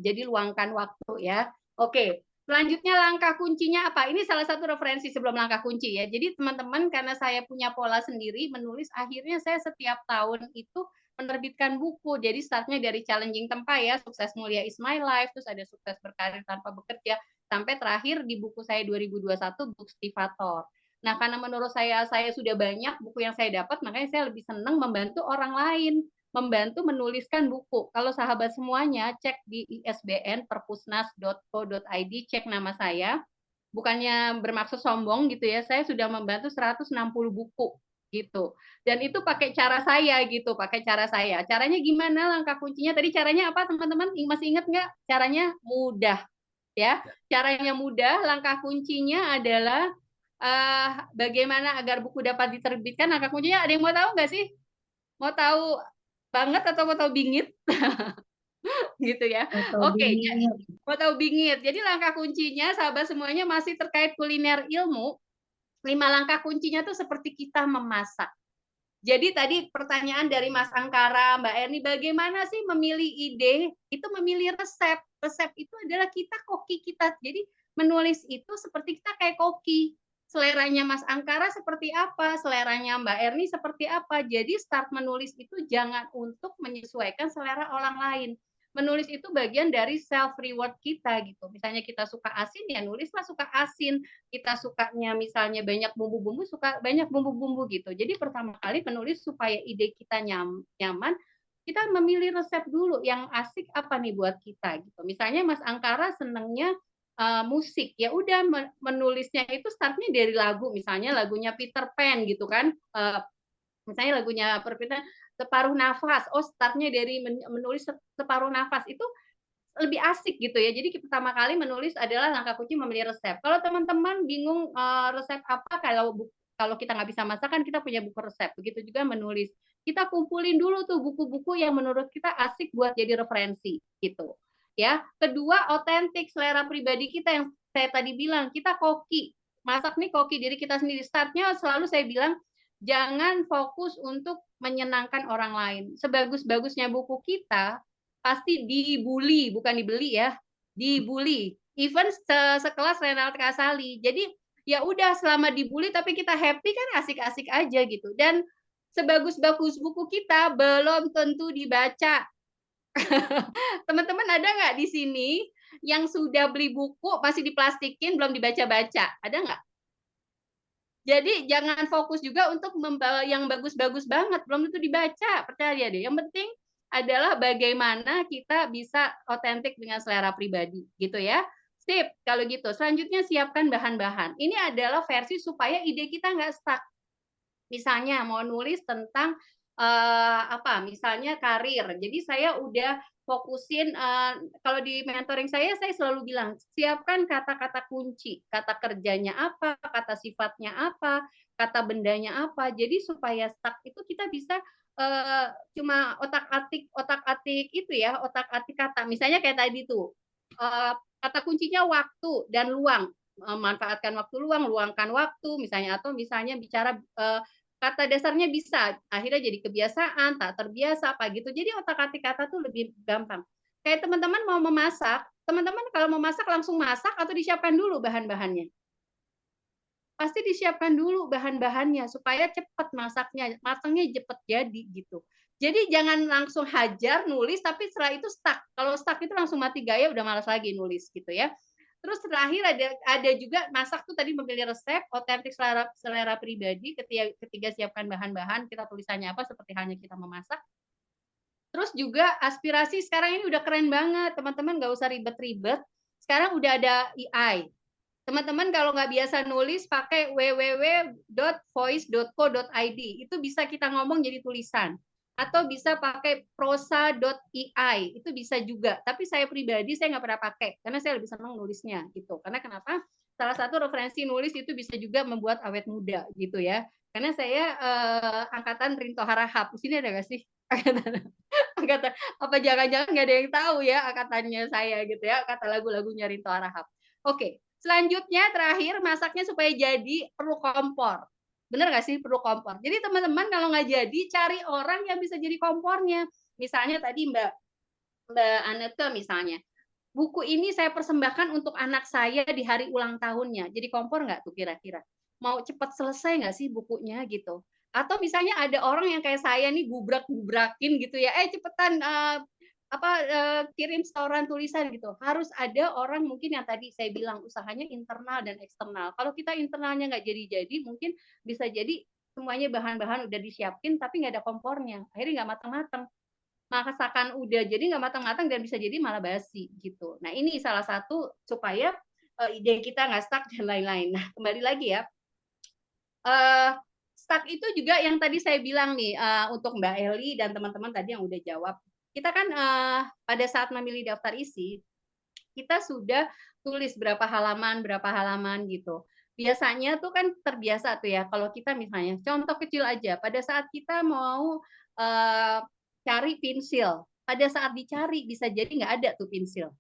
S3: jadi luangkan waktu ya. Oke, selanjutnya langkah kuncinya apa? Ini salah satu referensi sebelum langkah kunci ya. Jadi teman-teman, karena saya punya pola sendiri menulis, akhirnya saya setiap tahun itu menerbitkan buku. Jadi startnya dari Challenging Tempa ya, Sukses Mulia is My Life, terus ada Sukses Berkarir Tanpa Bekerja, sampai terakhir di buku saya 2021, Bookstivator. Nah, karena menurut saya sudah banyak buku yang saya dapat, makanya saya lebih senang membantu orang lain, membantu menuliskan buku. Kalau sahabat semuanya cek di ISBN perpusnas.co.id, cek nama saya. Bukannya bermaksud sombong gitu ya, saya sudah membantu 160 buku gitu. Dan itu pakai cara saya gitu, pakai cara saya. Caranya gimana? Langkah kuncinya tadi caranya apa teman-teman? Masih ingat nggak? Caranya mudah ya. Caranya mudah, langkah kuncinya adalah bagaimana agar buku dapat diterbitkan. Langkah kuncinya ada yang mau tahu nggak sih? Mau tahu banget atau mau tahu bingit? Gitu ya. Oke, mau tahu bingit. Jadi langkah kuncinya sahabat semuanya masih terkait kuliner ilmu. 5 langkah kuncinya tuh seperti kita memasak. Jadi tadi pertanyaan dari Mas Angkara, Mbak Erni, bagaimana sih memilih ide? Itu memilih resep. Resep itu adalah kita koki kita. Jadi Menulis itu seperti kita kayak koki. Seleranya Mas Angkara seperti apa, seleranya Mbak Erni seperti apa. Jadi start menulis itu jangan untuk menyesuaikan selera orang lain. Menulis itu bagian dari self reward kita gitu. Misalnya kita suka asin, ya nulislah suka asin. Kita sukanya misalnya banyak bumbu-bumbu, suka banyak bumbu-bumbu gitu. Jadi pertama kali menulis supaya ide kita nyaman, kita memilih resep dulu yang asik apa nih buat kita gitu. Misalnya Mas Angkara senangnya musik, ya udah menulisnya itu startnya dari lagu, misalnya lagunya Peter Pan gitu kan, misalnya lagunya Peter Separuh Nafas, oh startnya dari menulis Separuh Nafas, itu lebih asik gitu ya. Jadi pertama kali menulis adalah langkah kunci memilih resep. Kalau teman-teman bingung resep apa, kalau kita nggak bisa masak kan kita punya buku resep. Begitu juga menulis. Kita kumpulin dulu tuh buku-buku yang menurut kita asik buat jadi referensi gitu. Ya. Kedua, otentik selera pribadi kita yang saya tadi bilang, kita koki. Masak nih koki diri kita sendiri. Startnya selalu saya bilang jangan fokus untuk menyenangkan orang lain. Sebagus-bagusnya buku kita pasti dibully, bukan dibeli ya, dibully. Even sekelas Renald Kasali. Jadi ya udah selama dibully tapi kita happy kan asik-asik aja gitu. Dan sebagus-bagus buku kita belum tentu dibaca. Teman-teman ada nggak di sini yang sudah beli buku masih diplastikin belum dibaca-baca? Ada nggak? Jadi jangan fokus juga untuk membawa yang bagus-bagus banget, belum tentu dibaca, percaya deh. Yang penting adalah bagaimana kita bisa otentik dengan selera pribadi, gitu ya. Sip, kalau gitu. Selanjutnya siapkan bahan-bahan. Ini adalah versi supaya ide kita nggak stuck. Misalnya mau nulis tentang misalnya karir. Jadi saya udah fokusin, kalau di mentoring saya selalu bilang, siapkan kata-kata kunci, kata kerjanya apa, kata sifatnya apa, kata bendanya apa. Jadi supaya stuck itu kita bisa cuma otak-atik itu ya, otak-atik kata. Misalnya kayak tadi tuh, kata kuncinya waktu dan luang. Manfaatkan waktu luang, luangkan waktu, misalnya, atau misalnya bicara kata dasarnya bisa, akhirnya jadi kebiasaan, tak terbiasa, apa gitu. Jadi otak-atik kata tuh lebih gampang. Kayak teman-teman mau memasak, teman-teman kalau mau masak langsung masak atau disiapkan dulu bahan-bahannya? Pasti disiapkan dulu bahan-bahannya supaya cepat masaknya, matangnya cepat jadi gitu. Jadi jangan langsung hajar nulis tapi setelah itu stuck. Kalau stuck itu langsung mati gaya, udah malas lagi nulis gitu ya. Terus terakhir ada juga masak tuh tadi memilih resep, otentik selera pribadi, ketiga siapkan bahan-bahan, kita tulisannya apa seperti halnya kita memasak. Terus juga aspirasi sekarang ini udah keren banget, teman-teman nggak usah ribet-ribet. Sekarang udah ada AI. Teman-teman kalau nggak biasa nulis pakai www.voice.co.id, itu bisa kita ngomong jadi tulisan. Atau bisa pakai prosa.ai, itu bisa juga. Tapi saya pribadi saya nggak pernah pakai karena saya lebih senang nulisnya gitu. Karena kenapa? Salah satu referensi nulis itu bisa juga membuat awet muda gitu ya. Karena saya angkatan Rinto Harahap. Di sini ada nggak sih angkatan? Apa jangan-jangan nggak ada yang tahu ya angkatannya saya gitu ya, kata lagu-lagunya Rinto Harahap. Oke, selanjutnya terakhir masaknya supaya jadi perlu kompor. Bener nggak sih perlu kompor? Jadi teman-teman kalau nggak jadi cari orang yang bisa jadi kompornya. Misalnya tadi Mbak Anete misalnya. Buku ini saya persembahkan untuk anak saya di hari ulang tahunnya. Jadi kompor nggak tuh kira-kira? Mau cepat selesai nggak sih bukunya gitu? Atau misalnya ada orang yang kayak saya nih gubrak-gubrakin gitu ya. Cepetan kirim setoran tulisan gitu. Harus ada orang mungkin yang tadi saya bilang usahanya internal dan eksternal. Kalau kita internalnya nggak jadi-jadi, mungkin bisa jadi semuanya bahan-bahan udah disiapin tapi nggak ada kompornya. Akhirnya nggak matang-matang. Masakan udah jadi nggak matang-matang dan bisa jadi malah basi gitu. Nah ini salah satu supaya ide kita nggak stuck dan lain-lain. Nah kembali lagi ya. Stuck itu juga yang tadi saya bilang nih untuk Mbak Eli dan teman-teman tadi yang udah jawab. Kita kan pada saat memilih daftar isi, kita sudah tulis berapa halaman gitu. Biasanya tuh kan terbiasa tuh ya, kalau kita misalnya, contoh kecil aja, pada saat kita mau cari pensil, pada saat dicari bisa jadi nggak ada tuh pensil.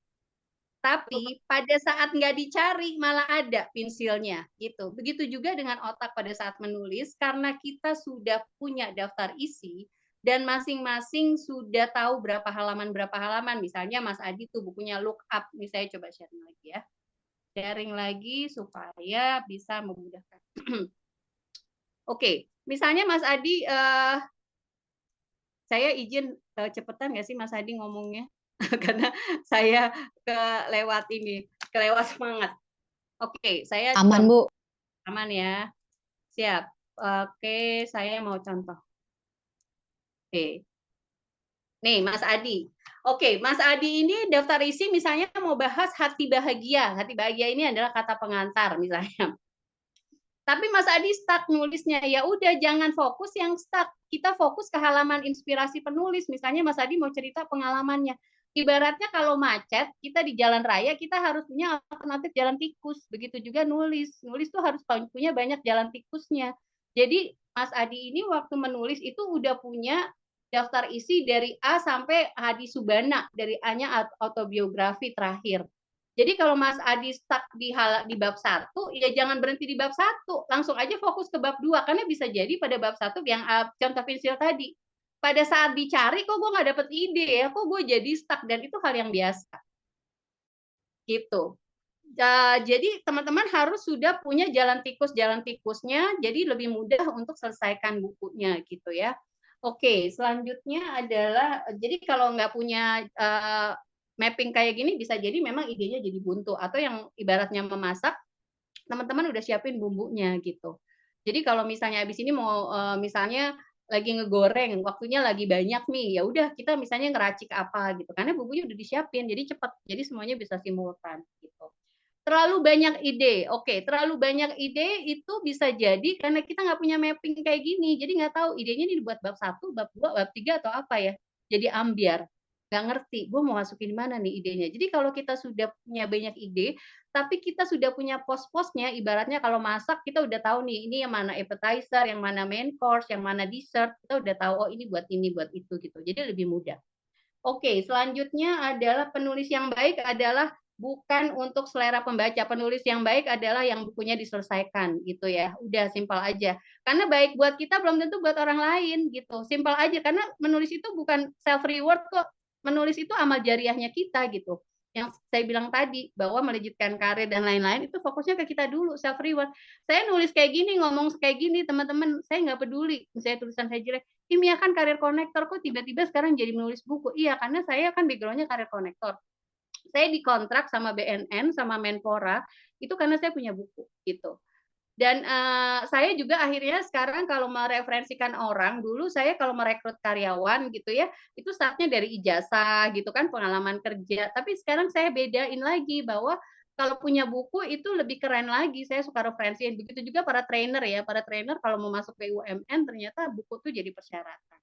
S3: Tapi pada saat nggak dicari malah ada pensilnya gitu. Begitu juga dengan otak pada saat menulis, karena kita sudah punya daftar isi dan masing-masing sudah tahu berapa halaman. Misalnya Mas Adi tuh bukunya Look Up, nih saya coba sharing lagi ya. sharing lagi supaya bisa memudahkan. Oke, misalnya Mas Adi, saya izin cepetan nggak sih Mas Adi ngomongnya? Karena saya kelewat semangat. Oke, saya
S5: Aman, Bu.
S3: aman ya. Siap. Oke, saya mau contoh. Oke. Nih, Mas Adi. Oke, Mas Adi ini daftar isi misalnya mau bahas hati bahagia. Hati bahagia ini adalah kata pengantar misalnya. Tapi Mas Adi stuck nulisnya. Ya udah, jangan fokus yang stuck. Kita fokus ke halaman inspirasi penulis. Misalnya Mas Adi mau cerita pengalamannya. Ibaratnya kalau macet, kita di jalan raya, kita harus punya alternatif jalan tikus. Begitu juga nulis. Nulis tuh harus punya banyak jalan tikusnya. Jadi Mas Adi ini waktu menulis itu udah punya daftar isi dari A sampai Hadi Subana, dari A-nya autobiografi terakhir. Jadi kalau Mas Adi stuck di bab 1, ya jangan berhenti di bab 1, langsung aja fokus ke bab 2, karena bisa jadi pada bab 1 yang contoh pensil tadi, pada saat dicari kok gue nggak dapet ide ya, kok gue jadi stuck, dan itu hal yang biasa. Gitu. Jadi teman-teman harus sudah punya jalan tikusnya, jadi lebih mudah untuk selesaikan bukunya gitu ya. Oke, selanjutnya adalah, jadi kalau nggak punya mapping kayak gini, bisa jadi memang idenya jadi buntu, atau yang ibaratnya memasak, teman-teman udah siapin bumbunya gitu. Jadi kalau misalnya habis ini mau misalnya lagi ngegoreng, waktunya lagi banyak nih, ya udah kita misalnya ngeracik apa gitu, karena bumbunya udah disiapin, jadi cepat, jadi semuanya bisa simultan gitu. Terlalu banyak ide. Oke, terlalu banyak ide itu bisa jadi karena kita nggak punya mapping kayak gini. Jadi nggak tahu idenya ini dibuat bab 1, bab 2, bab 3 atau apa ya. Jadi ambiar. Nggak ngerti, gue mau masukin mana nih idenya. Jadi kalau kita sudah punya banyak ide, tapi kita sudah punya pos-posnya, ibaratnya kalau masak kita udah tahu nih, ini yang mana appetizer, yang mana main course, yang mana dessert, kita udah tahu, oh ini buat itu gitu. Jadi lebih mudah. Oke, selanjutnya adalah penulis yang baik adalah bukan untuk selera pembaca. Penulis yang baik adalah yang bukunya diselesaikan gitu ya. Udah simpel aja. Karena baik buat kita belum tentu buat orang lain gitu. Simpel aja, karena menulis itu bukan self reward kok. Menulis itu amal jariahnya kita gitu. Yang saya bilang tadi bahwa melejitkan karir dan lain-lain itu fokusnya ke kita dulu, self reward. Saya nulis kayak gini, ngomong kayak gini, teman-teman, saya nggak peduli misalnya tulisan saya jelek. Kimia kan karir konektor, kok tiba-tiba sekarang jadi menulis buku. Iya, karena saya kan background-nya karir konektor. Saya dikontrak sama BNN, sama Menpora, itu karena saya punya buku gitu. Dan saya juga akhirnya sekarang kalau mereferensikan orang, dulu saya kalau merekrut karyawan gitu ya, itu startnya dari ijazah gitu kan, pengalaman kerja. Tapi sekarang saya bedain lagi bahwa kalau punya buku itu lebih keren lagi, saya suka referensiin. Begitu juga para trainer ya, para trainer kalau mau masuk BUMN ternyata buku tuh jadi persyaratan.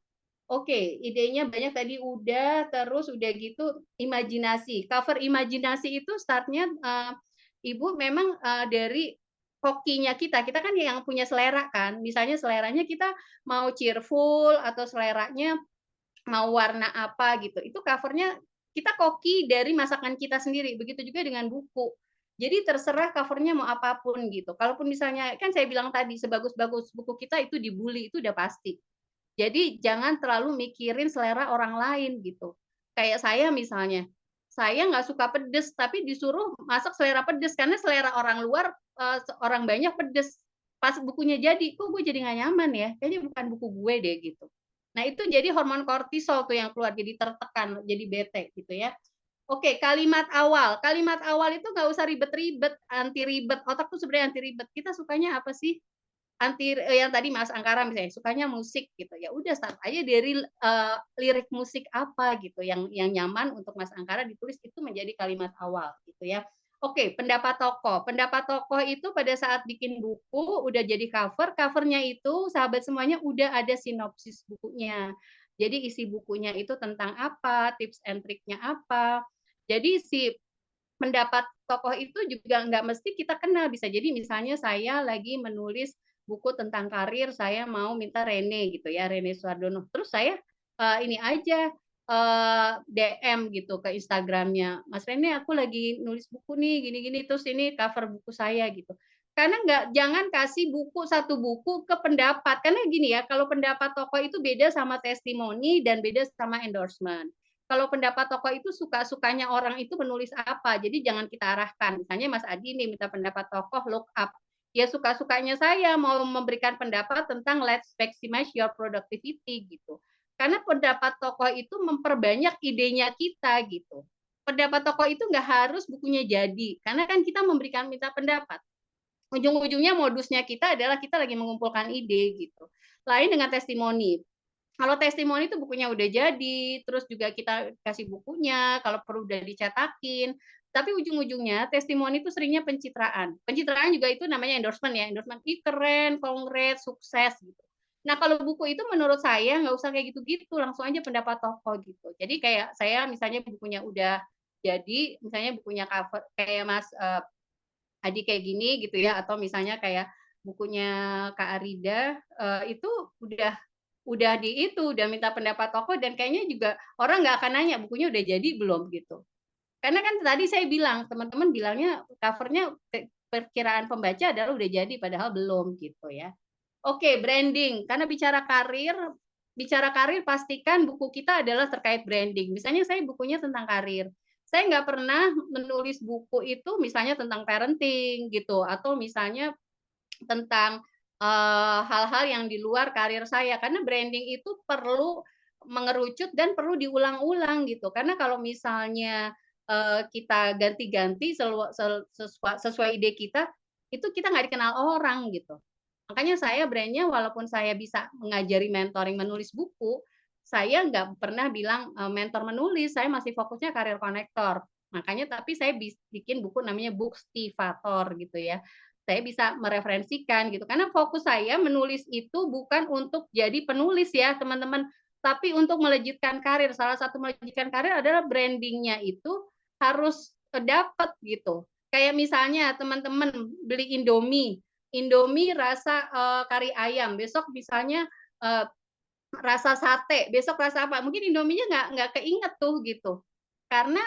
S3: Oke, idenya banyak tadi udah, terus udah gitu imajinasi. Cover imajinasi itu startnya Ibu memang dari hokinya kita kan yang punya selera kan. Misalnya seleranya kita mau cheerful atau seleranya mau warna apa gitu. Itu covernya kita koki dari masakan kita sendiri. Begitu juga dengan buku. Jadi terserah covernya mau apapun gitu. Kalaupun misalnya kan saya bilang tadi sebagus-bagus buku kita itu dibully, itu udah pasti. Jadi jangan terlalu mikirin selera orang lain gitu. Kayak saya misalnya, saya nggak suka pedes, tapi disuruh masak selera pedes karena selera orang luar orang banyak pedes. Pas bukunya jadi, kok gue jadi nggak nyaman ya? Kayaknya bukan buku gue deh gitu. Nah itu jadi hormon kortisol tuh yang keluar, jadi tertekan, jadi bete gitu ya. Oke, kalimat awal. Kalimat awal itu nggak usah ribet-ribet, anti ribet. Otak tuh sebenarnya anti ribet. Kita sukanya apa sih? Yang tadi Mas Angkara misalnya sukanya musik gitu, ya udah start aja dari lirik musik apa gitu yang nyaman untuk Mas Angkara ditulis, itu menjadi kalimat awal gitu ya. Oke, pendapat tokoh itu pada saat bikin buku udah jadi covernya itu sahabat semuanya udah ada sinopsis bukunya. Jadi isi bukunya itu tentang apa, tips and triknya apa. Jadi si pendapat tokoh itu juga nggak mesti kita kenal, bisa jadi misalnya saya lagi menulis buku tentang karir, saya mau minta Rene gitu ya, Rene Suardono. Terus saya ini aja DM gitu ke Instagramnya, Mas Rene aku lagi nulis buku nih gini-gini, terus ini cover buku saya gitu. Karena jangan kasih satu buku ke pendapat, karena gini ya, kalau pendapat tokoh itu beda sama testimoni dan beda sama endorsement. kalau pendapat tokoh itu suka-sukanya orang itu menulis apa. Jadi jangan kita arahkan. Misalnya Mas Adi nih minta pendapat tokoh look up. Ya suka-sukanya saya mau memberikan pendapat tentang let's maximize your productivity gitu. Karena pendapat tokoh itu memperbanyak idenya kita gitu. Pendapat tokoh itu nggak harus bukunya jadi, karena kan kita minta pendapat. Ujung-ujungnya modusnya kita adalah kita lagi mengumpulkan ide gitu. Lain dengan testimoni. Kalau testimoni itu bukunya udah jadi, terus juga kita kasih bukunya, kalau perlu udah dicetakin. Tapi ujung-ujungnya testimoni itu seringnya pencitraan. Pencitraan juga itu namanya endorsement ya. Endorsement, ih keren, congrats, sukses gitu. Nah kalau buku itu menurut saya nggak usah kayak gitu-gitu, langsung aja pendapat tokoh gitu. Jadi kayak saya misalnya bukunya udah jadi, misalnya bukunya cover kayak Mas Adi kayak gini gitu ya, atau misalnya kayak bukunya Kak Arida itu udah minta pendapat tokoh dan kayaknya juga orang nggak akan nanya bukunya udah jadi belum gitu. Karena kan tadi saya bilang teman-teman bilangnya covernya perkiraan pembaca adalah udah jadi padahal belum gitu ya. Oke, branding. Karena bicara karir pastikan buku kita adalah terkait branding. Misalnya saya bukunya tentang karir. Saya nggak pernah menulis buku itu misalnya tentang parenting gitu, atau misalnya tentang hal-hal yang di luar karir saya. Karena branding itu perlu mengerucut dan perlu diulang-ulang gitu. Karena kalau misalnya kita ganti-ganti sesuai ide kita, itu kita nggak dikenal orang gitu. Makanya saya brandnya walaupun saya bisa mengajari mentoring menulis buku, saya nggak pernah bilang mentor menulis, saya masih fokusnya karir konektor. Makanya tapi saya bikin buku namanya Bookstivator gitu ya. Saya bisa mereferensikan gitu. Karena fokus saya menulis itu bukan untuk jadi penulis ya teman-teman, tapi untuk melejitkan karir. Salah satu melejitkan karir adalah brandingnya itu harus dapat gitu. Kayak misalnya teman-teman beli Indomie rasa kari ayam, besok misalnya rasa sate, besok rasa apa? Mungkin Indominya nggak keinget tuh gitu, karena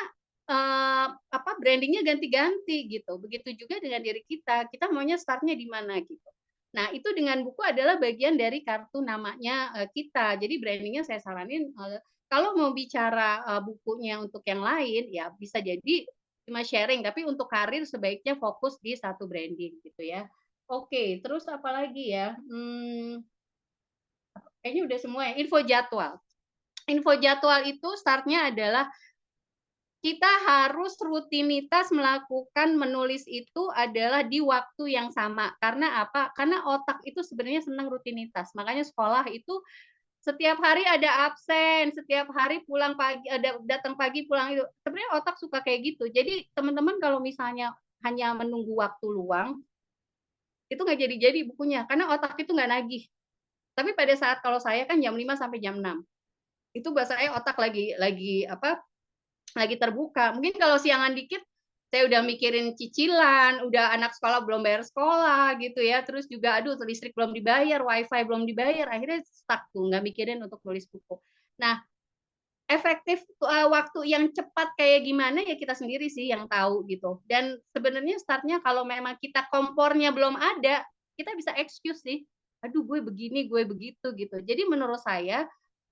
S3: brandingnya ganti-ganti gitu. Begitu juga dengan diri kita maunya startnya di mana gitu. Nah itu dengan buku adalah bagian dari kartu namanya kita. Jadi brandingnya saya saranin kalau mau bicara bukunya untuk yang lain ya bisa jadi cuma sharing, tapi untuk karir sebaiknya fokus di satu branding gitu ya. Oke, terus apa lagi ya? Kayaknya udah semua ya. Info jadwal. Info jadwal itu startnya adalah kita harus rutinitas melakukan menulis itu adalah di waktu yang sama. Karena apa? Karena otak itu sebenarnya senang rutinitas. Makanya sekolah itu setiap hari ada absen, setiap hari pulang pagi, datang pagi pulang itu. Sebenarnya otak suka kayak gitu. Jadi teman-teman kalau misalnya hanya menunggu waktu luang, itu nggak jadi-jadi bukunya. Karena otak itu nggak nagih. Tapi pada saat kalau saya kan jam 5 sampai jam 6. Itu buat saya otak lagi terbuka. Mungkin kalau siangan dikit saya udah mikirin cicilan, udah anak sekolah belum bayar sekolah gitu ya. Terus juga aduh listrik belum dibayar, wifi belum dibayar, akhirnya stuck tuh nggak mikirin untuk tulis buku. Nah, efektif waktu yang cepat kayak gimana ya kita sendiri sih yang tahu gitu. Dan sebenarnya startnya kalau memang kita kompornya belum ada, kita bisa excuse sih. Aduh gue begini, gue begitu gitu. Jadi menurut saya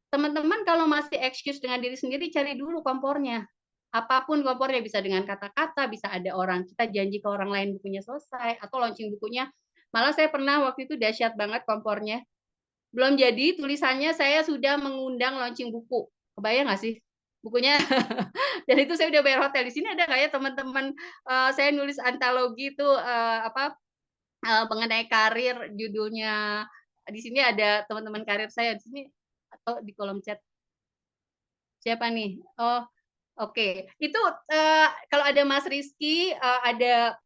S3: teman-teman kalau masih excuse dengan diri sendiri, cari dulu kompornya. Apapun kompornya, bisa dengan kata-kata, bisa ada orang, kita janji ke orang lain bukunya selesai, atau launching bukunya. Malah saya pernah waktu itu dahsyat banget kompornya. Belum jadi, tulisannya saya sudah mengundang launching buku. Kebayang nggak sih? Bukunya, dan itu saya udah bayar hotel. Di sini ada nggak ya teman-teman, saya nulis antologi itu, mengenai karir, judulnya, di sini ada teman-teman karir saya, di sini atau di kolom chat. Siapa nih? Oh, oke. Itu kalau ada Mas Rizky, ada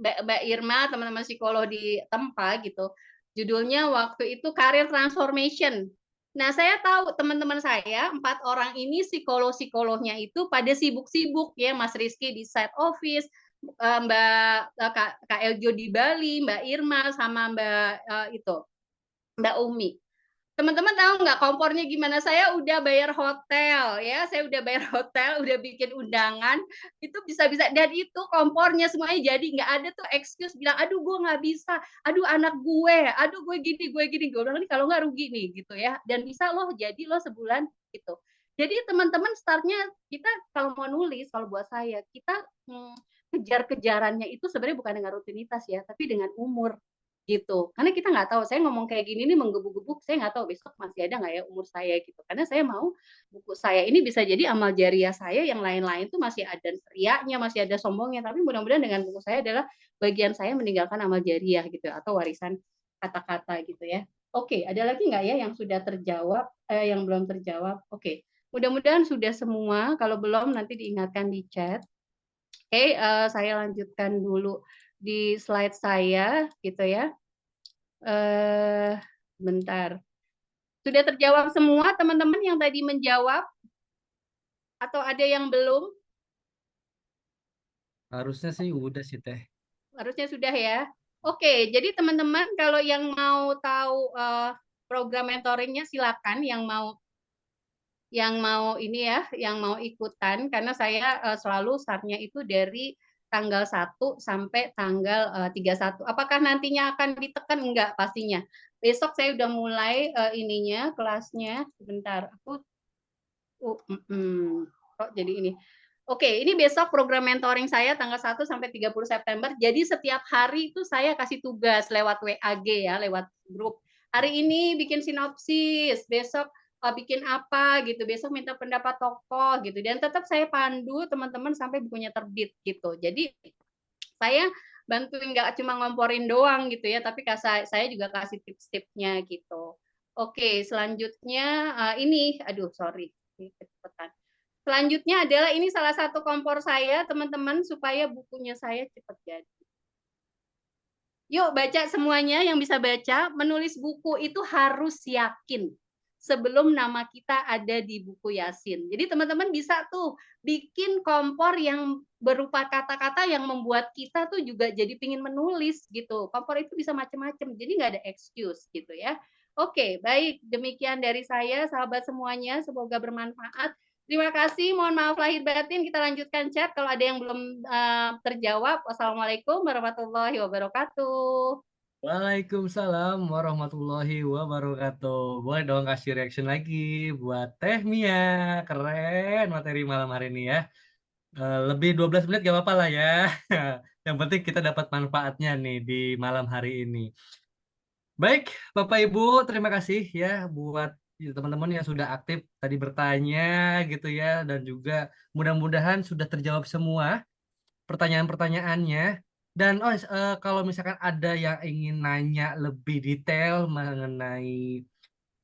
S3: Mbak Irma, teman-teman psikolog di Tempa gitu. Judulnya waktu itu Career Transformation. Nah, saya tahu teman-teman saya 4 orang ini psikolognya itu pada sibuk-sibuk ya, Mas Rizky di side office, Kak Eljo di Bali, Mbak Irma sama Mbak Umi. Teman-teman tahu nggak kompornya gimana? Saya udah bayar hotel ya, saya udah bayar hotel, udah bikin undangan, itu bisa-bisa, dan itu kompornya semuanya jadi, nggak ada tuh excuse bilang, aduh gue nggak bisa, aduh anak gue, aduh gue gini, gue bilang nih kalau nggak rugi nih gitu ya, dan bisa loh jadi loh sebulan gitu. Jadi teman-teman startnya kita kalau mau nulis, kalau buat saya kita kejar-kejarannya itu sebenarnya bukan dengan rutinitas ya, tapi dengan umur gitu. Karena kita nggak tahu, saya ngomong kayak gini nih menggebu-gebuk, saya nggak tahu besok masih ada nggak ya umur saya gitu. Karena saya mau buku saya ini bisa jadi amal jariah saya, yang lain-lain tuh masih ada riaknya, masih ada sombongnya. Tapi mudah-mudahan dengan buku saya adalah bagian saya meninggalkan amal jariah gitu, atau warisan kata-kata gitu ya. Oke, ada lagi nggak ya yang sudah terjawab, yang belum terjawab? Oke, mudah-mudahan sudah semua. Kalau belum nanti diingatkan di chat. Oke, saya lanjutkan dulu di slide saya gitu ya. Bentar. Sudah terjawab semua teman-teman yang tadi menjawab atau ada yang belum?
S1: Harusnya sih udah sih Teh.
S3: Harusnya sudah ya. Oke, jadi teman-teman kalau yang mau tahu program mentoringnya silakan, yang mau ini ya, yang mau ikutan, karena saya selalu startnya itu dari tanggal 1 sampai tanggal 31. Apakah nantinya akan ditekan? Enggak, pastinya. Besok saya udah mulai ininya, kelasnya. Sebentar, aku kok jadi ini. Oke, ini besok program mentoring saya tanggal 1 sampai 30 September. Jadi setiap hari itu saya kasih tugas lewat WAG ya, lewat grup. Hari ini bikin sinopsis, besok bikin apa gitu, besok minta pendapat tokoh gitu. Dan tetap saya pandu teman-teman sampai bukunya terbit gitu. Jadi saya bantuin nggak cuma ngomporin doang gitu ya, tapi saya juga kasih tips-tipsnya gitu. Oke, selanjutnya ini, aduh sorry, kecepatan. Selanjutnya adalah ini salah satu kompor saya, teman-teman, supaya bukunya saya cepat jadi. Yuk baca semuanya yang bisa baca, menulis buku itu harus yakin sebelum nama kita ada di buku Yasin. Jadi teman-teman bisa tuh bikin kompor yang berupa kata-kata yang membuat kita tuh juga jadi pingin menulis gitu. Kompor itu bisa macam-macam, jadi nggak ada excuse gitu ya. Oke, baik. Demikian dari saya, sahabat semuanya. Semoga bermanfaat. Terima kasih, mohon maaf lahir batin. Kita lanjutkan chat kalau ada yang belum terjawab. Wassalamualaikum warahmatullahi wabarakatuh.
S1: Waalaikumsalam warahmatullahi wabarakatuh. Boleh dong kasih reaction lagi buat Teh Mia. Keren materi malam hari ini ya. Lebih 12 menit gak apa-apa lah ya. Yang penting kita dapat manfaatnya nih di malam hari ini. Baik, Bapak Ibu, terima kasih ya buat teman-teman yang sudah aktif tadi bertanya gitu ya, dan juga mudah-mudahan sudah terjawab semua pertanyaan-pertanyaannya. Dan kalau misalkan ada yang ingin nanya lebih detail mengenai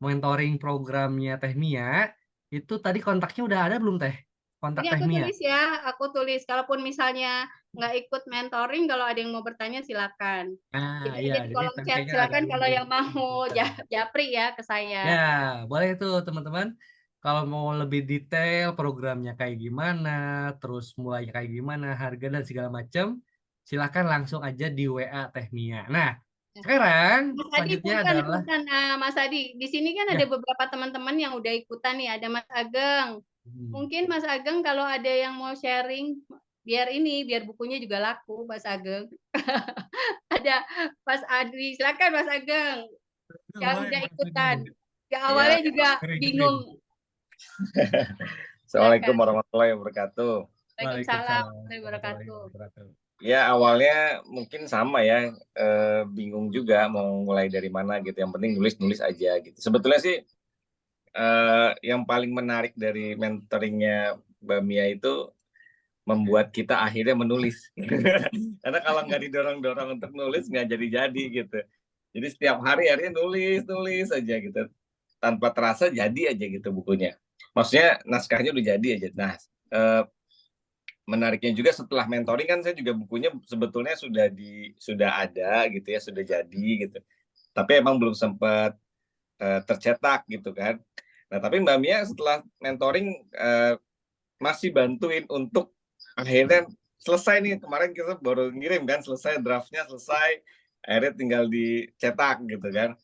S1: mentoring programnya Teh Mia, itu tadi kontaknya udah ada belum Teh? Kontak
S3: Ini
S1: Teh
S3: aku
S1: Mia.
S3: tulis ya, aku tulis. Kalaupun misalnya nggak ikut mentoring, kalau ada yang mau bertanya silakan.
S1: Nah,
S3: Jadi
S1: iya,
S3: ada di
S1: jadi
S3: kolom chat,
S1: kayaknya ada
S3: silakan kalau
S1: ini.
S3: yang mau japri ya ke saya.
S1: Ya, boleh tuh teman-teman. Kalau mau lebih detail programnya kayak gimana, terus mulainya kayak gimana, harga dan segala macam, silakan langsung aja di WA Teh Mia. Nah, sekarang
S3: Mas Adi,
S1: selanjutnya adalah
S3: Mas Adi. Di sini kan ada
S1: ya.
S3: beberapa teman-teman yang udah ikutan nih. Ada Mas Ageng. Mungkin Mas Ageng kalau ada yang mau sharing, biar bukunya juga laku, Mas Ageng. Ada Mas Adi, silakan Mas Ageng yang
S1: Boleh,
S3: udah
S1: boleh,
S3: ikutan.
S1: boleh.
S3: Ya,
S4: Ya,
S3: awalnya juga
S1: Keren.
S3: bingung.
S4: Assalamualaikum warahmatullahi wabarakatuh.
S3: Waalaikumsalam warahmatullahi wabarakatuh.
S4: Ya awalnya mungkin sama ya, bingung juga mau mulai dari mana gitu. Yang penting nulis aja gitu. Sebetulnya sih yang paling menarik dari mentoringnya Mbak Mia itu membuat kita akhirnya menulis. Karena kalau nggak didorong-dorong untuk nulis nggak jadi-jadi gitu. Jadi setiap hari akhirnya nulis aja gitu. Tanpa terasa jadi aja gitu bukunya. Maksudnya naskahnya udah jadi aja. Nah, menariknya juga setelah mentoring kan saya juga bukunya sebetulnya sudah ada gitu ya, sudah jadi gitu. Tapi emang belum sempat tercetak gitu kan. Nah, tapi Mbak Mia setelah mentoring masih bantuin untuk akhirnya selesai nih. Kemarin kita baru ngirim kan, selesai draftnya, selesai, akhirnya tinggal dicetak gitu kan.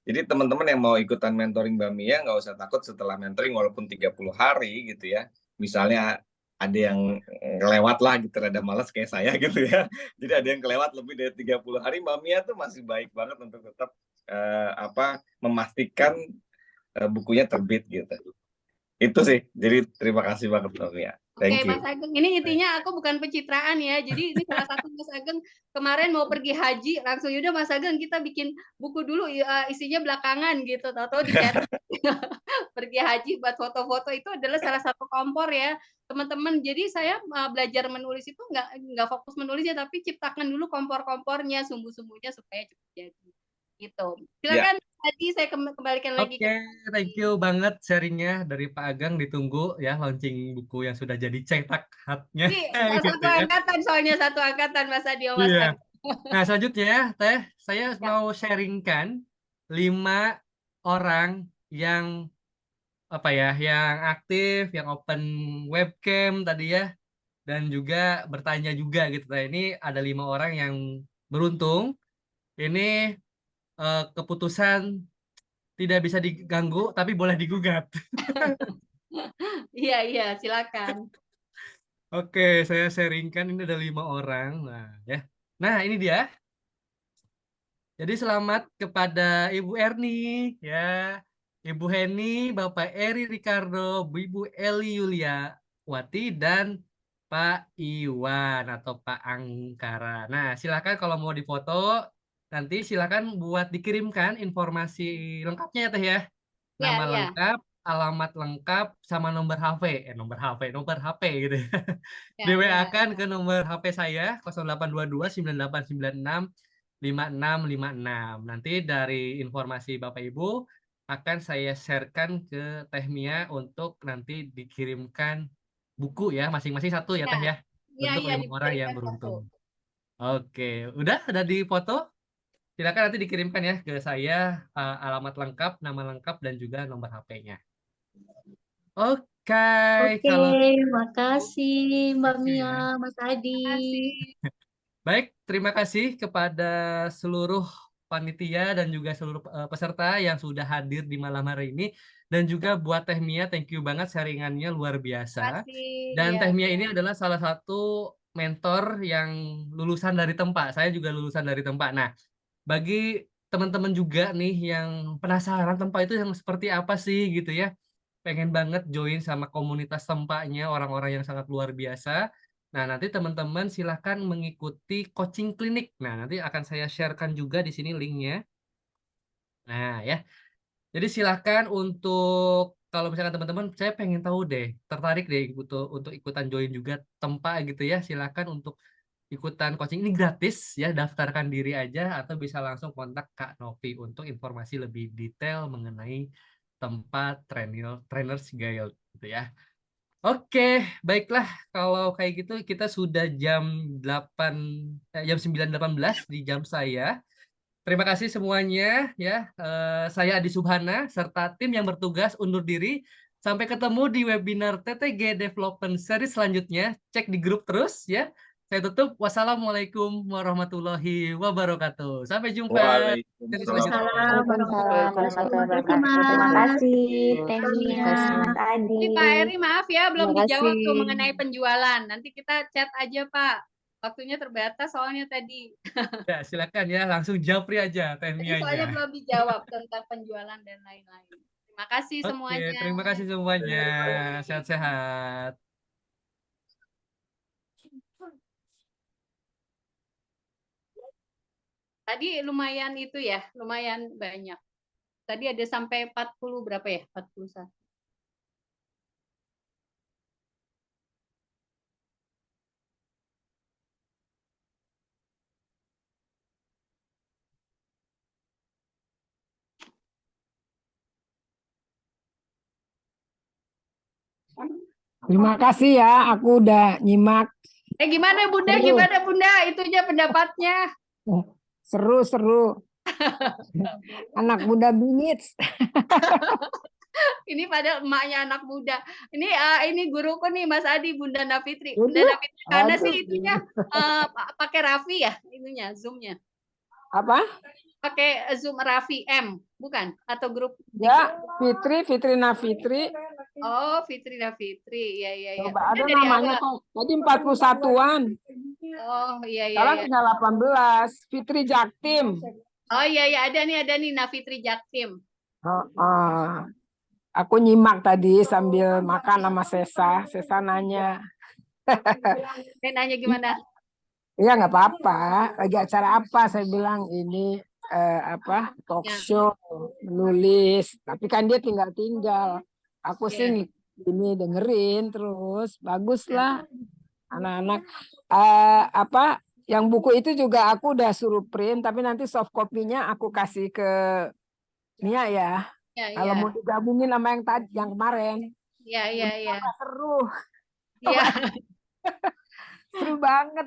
S4: Jadi teman-teman yang mau ikutan mentoring Mbak Mia nggak usah takut setelah mentoring walaupun 30 hari gitu ya. Misalnya ada yang kelewat lah gitu, ada malas kayak saya gitu ya. Jadi ada yang kelewat lebih dari 30 hari, Mbak Mia tuh masih baik banget untuk tetap memastikan bukunya terbit gitu. Itu sih. Jadi terima kasih banget Mbak Mia.
S3: Oke,
S4: Thank you.
S3: Mas Ageng, ini intinya aku bukan pencitraan ya. Jadi ini salah satu Mas Ageng kemarin mau pergi haji, langsung yaudah Mas Ageng kita bikin buku dulu, isinya belakangan gitu. Tahu-tahu dicetak. Pergi haji buat foto-foto itu adalah salah satu kompor ya, teman-teman. Jadi saya belajar menulis itu nggak fokus menulisnya, tapi ciptakan dulu kompor-kompornya, sumbu-sumbunya supaya cepat jadi. Gitu.
S4: Ya,
S3: Silakan tadi saya kembalikan lagi
S1: Oke, thank you banget sharingnya dari Pak Agang. Ditunggu ya launching buku yang sudah jadi cetak hatnya
S3: ini
S1: gitu
S3: satu
S1: ya.
S3: angkatan, soalnya satu angkatan Mas Adi sama Mas
S1: Iya.
S3: Ageng.
S1: Nah, selanjutnya ya, Teh, saya
S3: Ya.
S1: mau sharingkan 5 orang yang apa ya, yang aktif, yang open webcam tadi ya, dan juga bertanya juga gitu. Nah, ini ada 5 orang yang beruntung. Ini keputusan tidak bisa diganggu, tapi boleh digugat.
S3: Iya, iya, silakan.
S1: Oke, saya sharingkan ini ada 5 orang. Nah, ya. Nah, ini dia. Jadi selamat kepada Ibu Erni, ya, Ibu Heni, Bapak Eri Ricardo, Ibu Eli Yuliawati, dan Pak Iwan atau Pak Angkara. Nah, silakan kalau mau difoto, nanti silakan buat dikirimkan informasi lengkapnya ya Teh ya.
S3: Iya,
S1: Nama
S3: iya.
S1: lengkap, alamat lengkap, sama nomor HP. Nomor HP gitu ya.
S3: Ya,
S1: Di
S3: ya.
S1: WA-kan ke nomor HP saya 0822 9896 5656. Nanti dari informasi Bapak Ibu akan saya sharekan ke Teh Mia untuk nanti dikirimkan buku ya, masing-masing satu ya
S3: Ya,
S1: Teh ya,
S3: iya,
S1: untuk
S3: iya,
S1: 5 orang yang
S3: dikirimkan satu.
S1: beruntung. Oke, udah di foto? Silakan nanti dikirimkan ya ke saya alamat lengkap, nama lengkap, dan juga nomor HP-nya. Oke,
S7: Oke,
S1: kalau
S7: makasih Mbak
S1: gitu
S7: Mia,
S1: ya.
S7: Mas Adi.
S1: Baik, terima kasih kepada seluruh panitia dan juga seluruh peserta yang sudah hadir di malam hari ini. Dan juga buat Teh Mia, thank you banget sharingannya luar biasa.
S3: Kasih,
S1: Dan
S3: ya,
S1: Teh Mia
S3: ya.
S1: ini adalah salah satu mentor yang lulusan dari Tempa. Saya juga lulusan dari Tempa. Nah, bagi teman-teman juga nih yang penasaran Tempa itu yang seperti apa sih gitu ya. Pengen banget join sama komunitas Tempanya, orang-orang yang sangat luar biasa. Nah, nanti teman-teman silahkan mengikuti coaching klinik. Nah, nanti akan saya sharekan juga di sini linknya. Nah, ya. Jadi silahkan untuk kalau misalkan teman-teman, saya pengen tahu deh, tertarik deh untuk ikutan join juga Tempa gitu ya. Silahkan untuk ikutan coaching ini gratis ya, daftarkan diri aja atau bisa langsung kontak Kak Novi untuk informasi lebih detail mengenai tempat trainers Guild gitu ya. Oke, baiklah kalau kayak gitu kita sudah jam 9.18 di jam saya. Terima kasih semuanya ya. Saya Adi Subhana serta tim yang bertugas undur diri. Sampai ketemu di webinar TTG Development Series selanjutnya. Cek di grup terus ya. Saya tutup. Wassalamualaikum warahmatullahi wabarakatuh. Sampai jumpa seri selanjutnya.
S7: Waalaikumsalam
S10: Waalaikumsalam warahmatullahi
S7: warahmatullahi
S10: wabarakatuh. Terima
S7: wabarakatuh,
S10: kasih,
S7: Mas.
S10: Teh
S7: Mbak
S10: Mia,
S7: Mia.
S10: Mas Adi.
S3: Ini Pak Eri, maaf ya, belum
S10: Terima
S3: dijawab tuh
S10: kasih.
S3: mengenai penjualan. Nanti kita chat aja, Pak. Waktunya terbatas soalnya tadi.
S1: Ya, silakan ya, langsung japri aja
S3: Tadi
S1: Temianya.
S3: soalnya belum dijawab tentang penjualan dan lain-lain. Terima kasih
S1: Oke,
S3: semuanya.
S1: terima kasih semuanya. Sehat-sehat.
S3: Tadi lumayan itu ya, lumayan banyak. Tadi ada sampai 40 berapa ya? 41.
S11: Terima kasih ya, aku udah nyimak.
S3: Gimana Bunda?
S11: Seru.
S3: Gimana Bunda? Itunya pendapatnya.
S11: Seru. Anak muda bingit.
S3: Ini pada emaknya anak muda. Ini guruku nih Mas Adi, Bunda Nafitri. Bunda
S11: Waduh.
S3: Nafitri karena
S11: Aduh.
S3: sih itunya pakai Raffi ya, itunya Zoom-nya.
S11: Apa?
S3: Pakai Zoom Raffi M, bukan? Atau grup?
S11: Ya, Fitri Nafitri.
S3: Oh, Fitri Nafitri. Iya.
S11: Coba ada
S3: Dari
S11: namanya
S3: awal.
S11: kok. Tadi 41-an.
S3: Oh, iya.
S11: Sekarang tinggal 18. Fitri Jaktim.
S3: Oh iya, ada nih Nafitri Jaktim.
S11: Aku nyimak tadi sambil makan sama Sesa. Sesa nanya.
S3: Saya nanya gimana?
S11: Iya nggak apa-apa. Lagi acara apa? Saya bilang ini apa talk
S3: Ya.
S11: show, menulis. Tapi kan dia tinggal-tinggal. Aku
S3: Ya.
S11: sih ini dengerin terus. Bagus lah anak-anak. Apa yang buku itu juga aku udah suruh print. Tapi nanti soft copy-nya aku kasih ke Nia ya.
S3: Ya,
S11: Kalau
S3: ya.
S11: mau digabungin sama yang tadi, yang kemarin.
S3: Ya, ya, ya.
S11: Seru.
S3: Ya.
S11: Seru banget.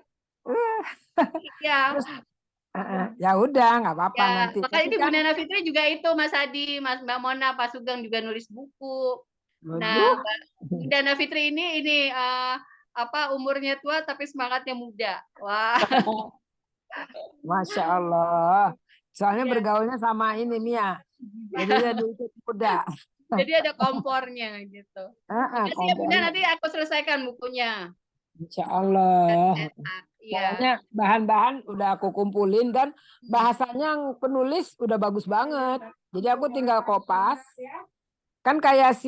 S3: Ya.
S11: Terus, ya udah nggak apa-apa
S3: Ya,
S11: nanti.
S3: makanya
S11: Tapi
S3: ini Bu
S11: kan,
S3: Nana Fitri juga itu Mas Adi, Mbak Mona, Pak Sugeng juga nulis buku. Nah,
S11: waduh,
S3: Bu Nana Fitri ini apa umurnya tua tapi semangatnya muda. Wah.
S11: Masya Allah. Soalnya
S3: Ya.
S11: bergaulnya sama ini Mia. Jadi dia dulu muda.
S3: Jadi ada kompornya gitu. Makasih ya Bunda, nanti aku selesaikan bukunya.
S11: Insya Allah.
S3: Iya.
S11: Soalnya bahan-bahan udah aku kumpulin dan bahasanya yang penulis udah bagus banget. Jadi aku tinggal kopas. Kan kayak si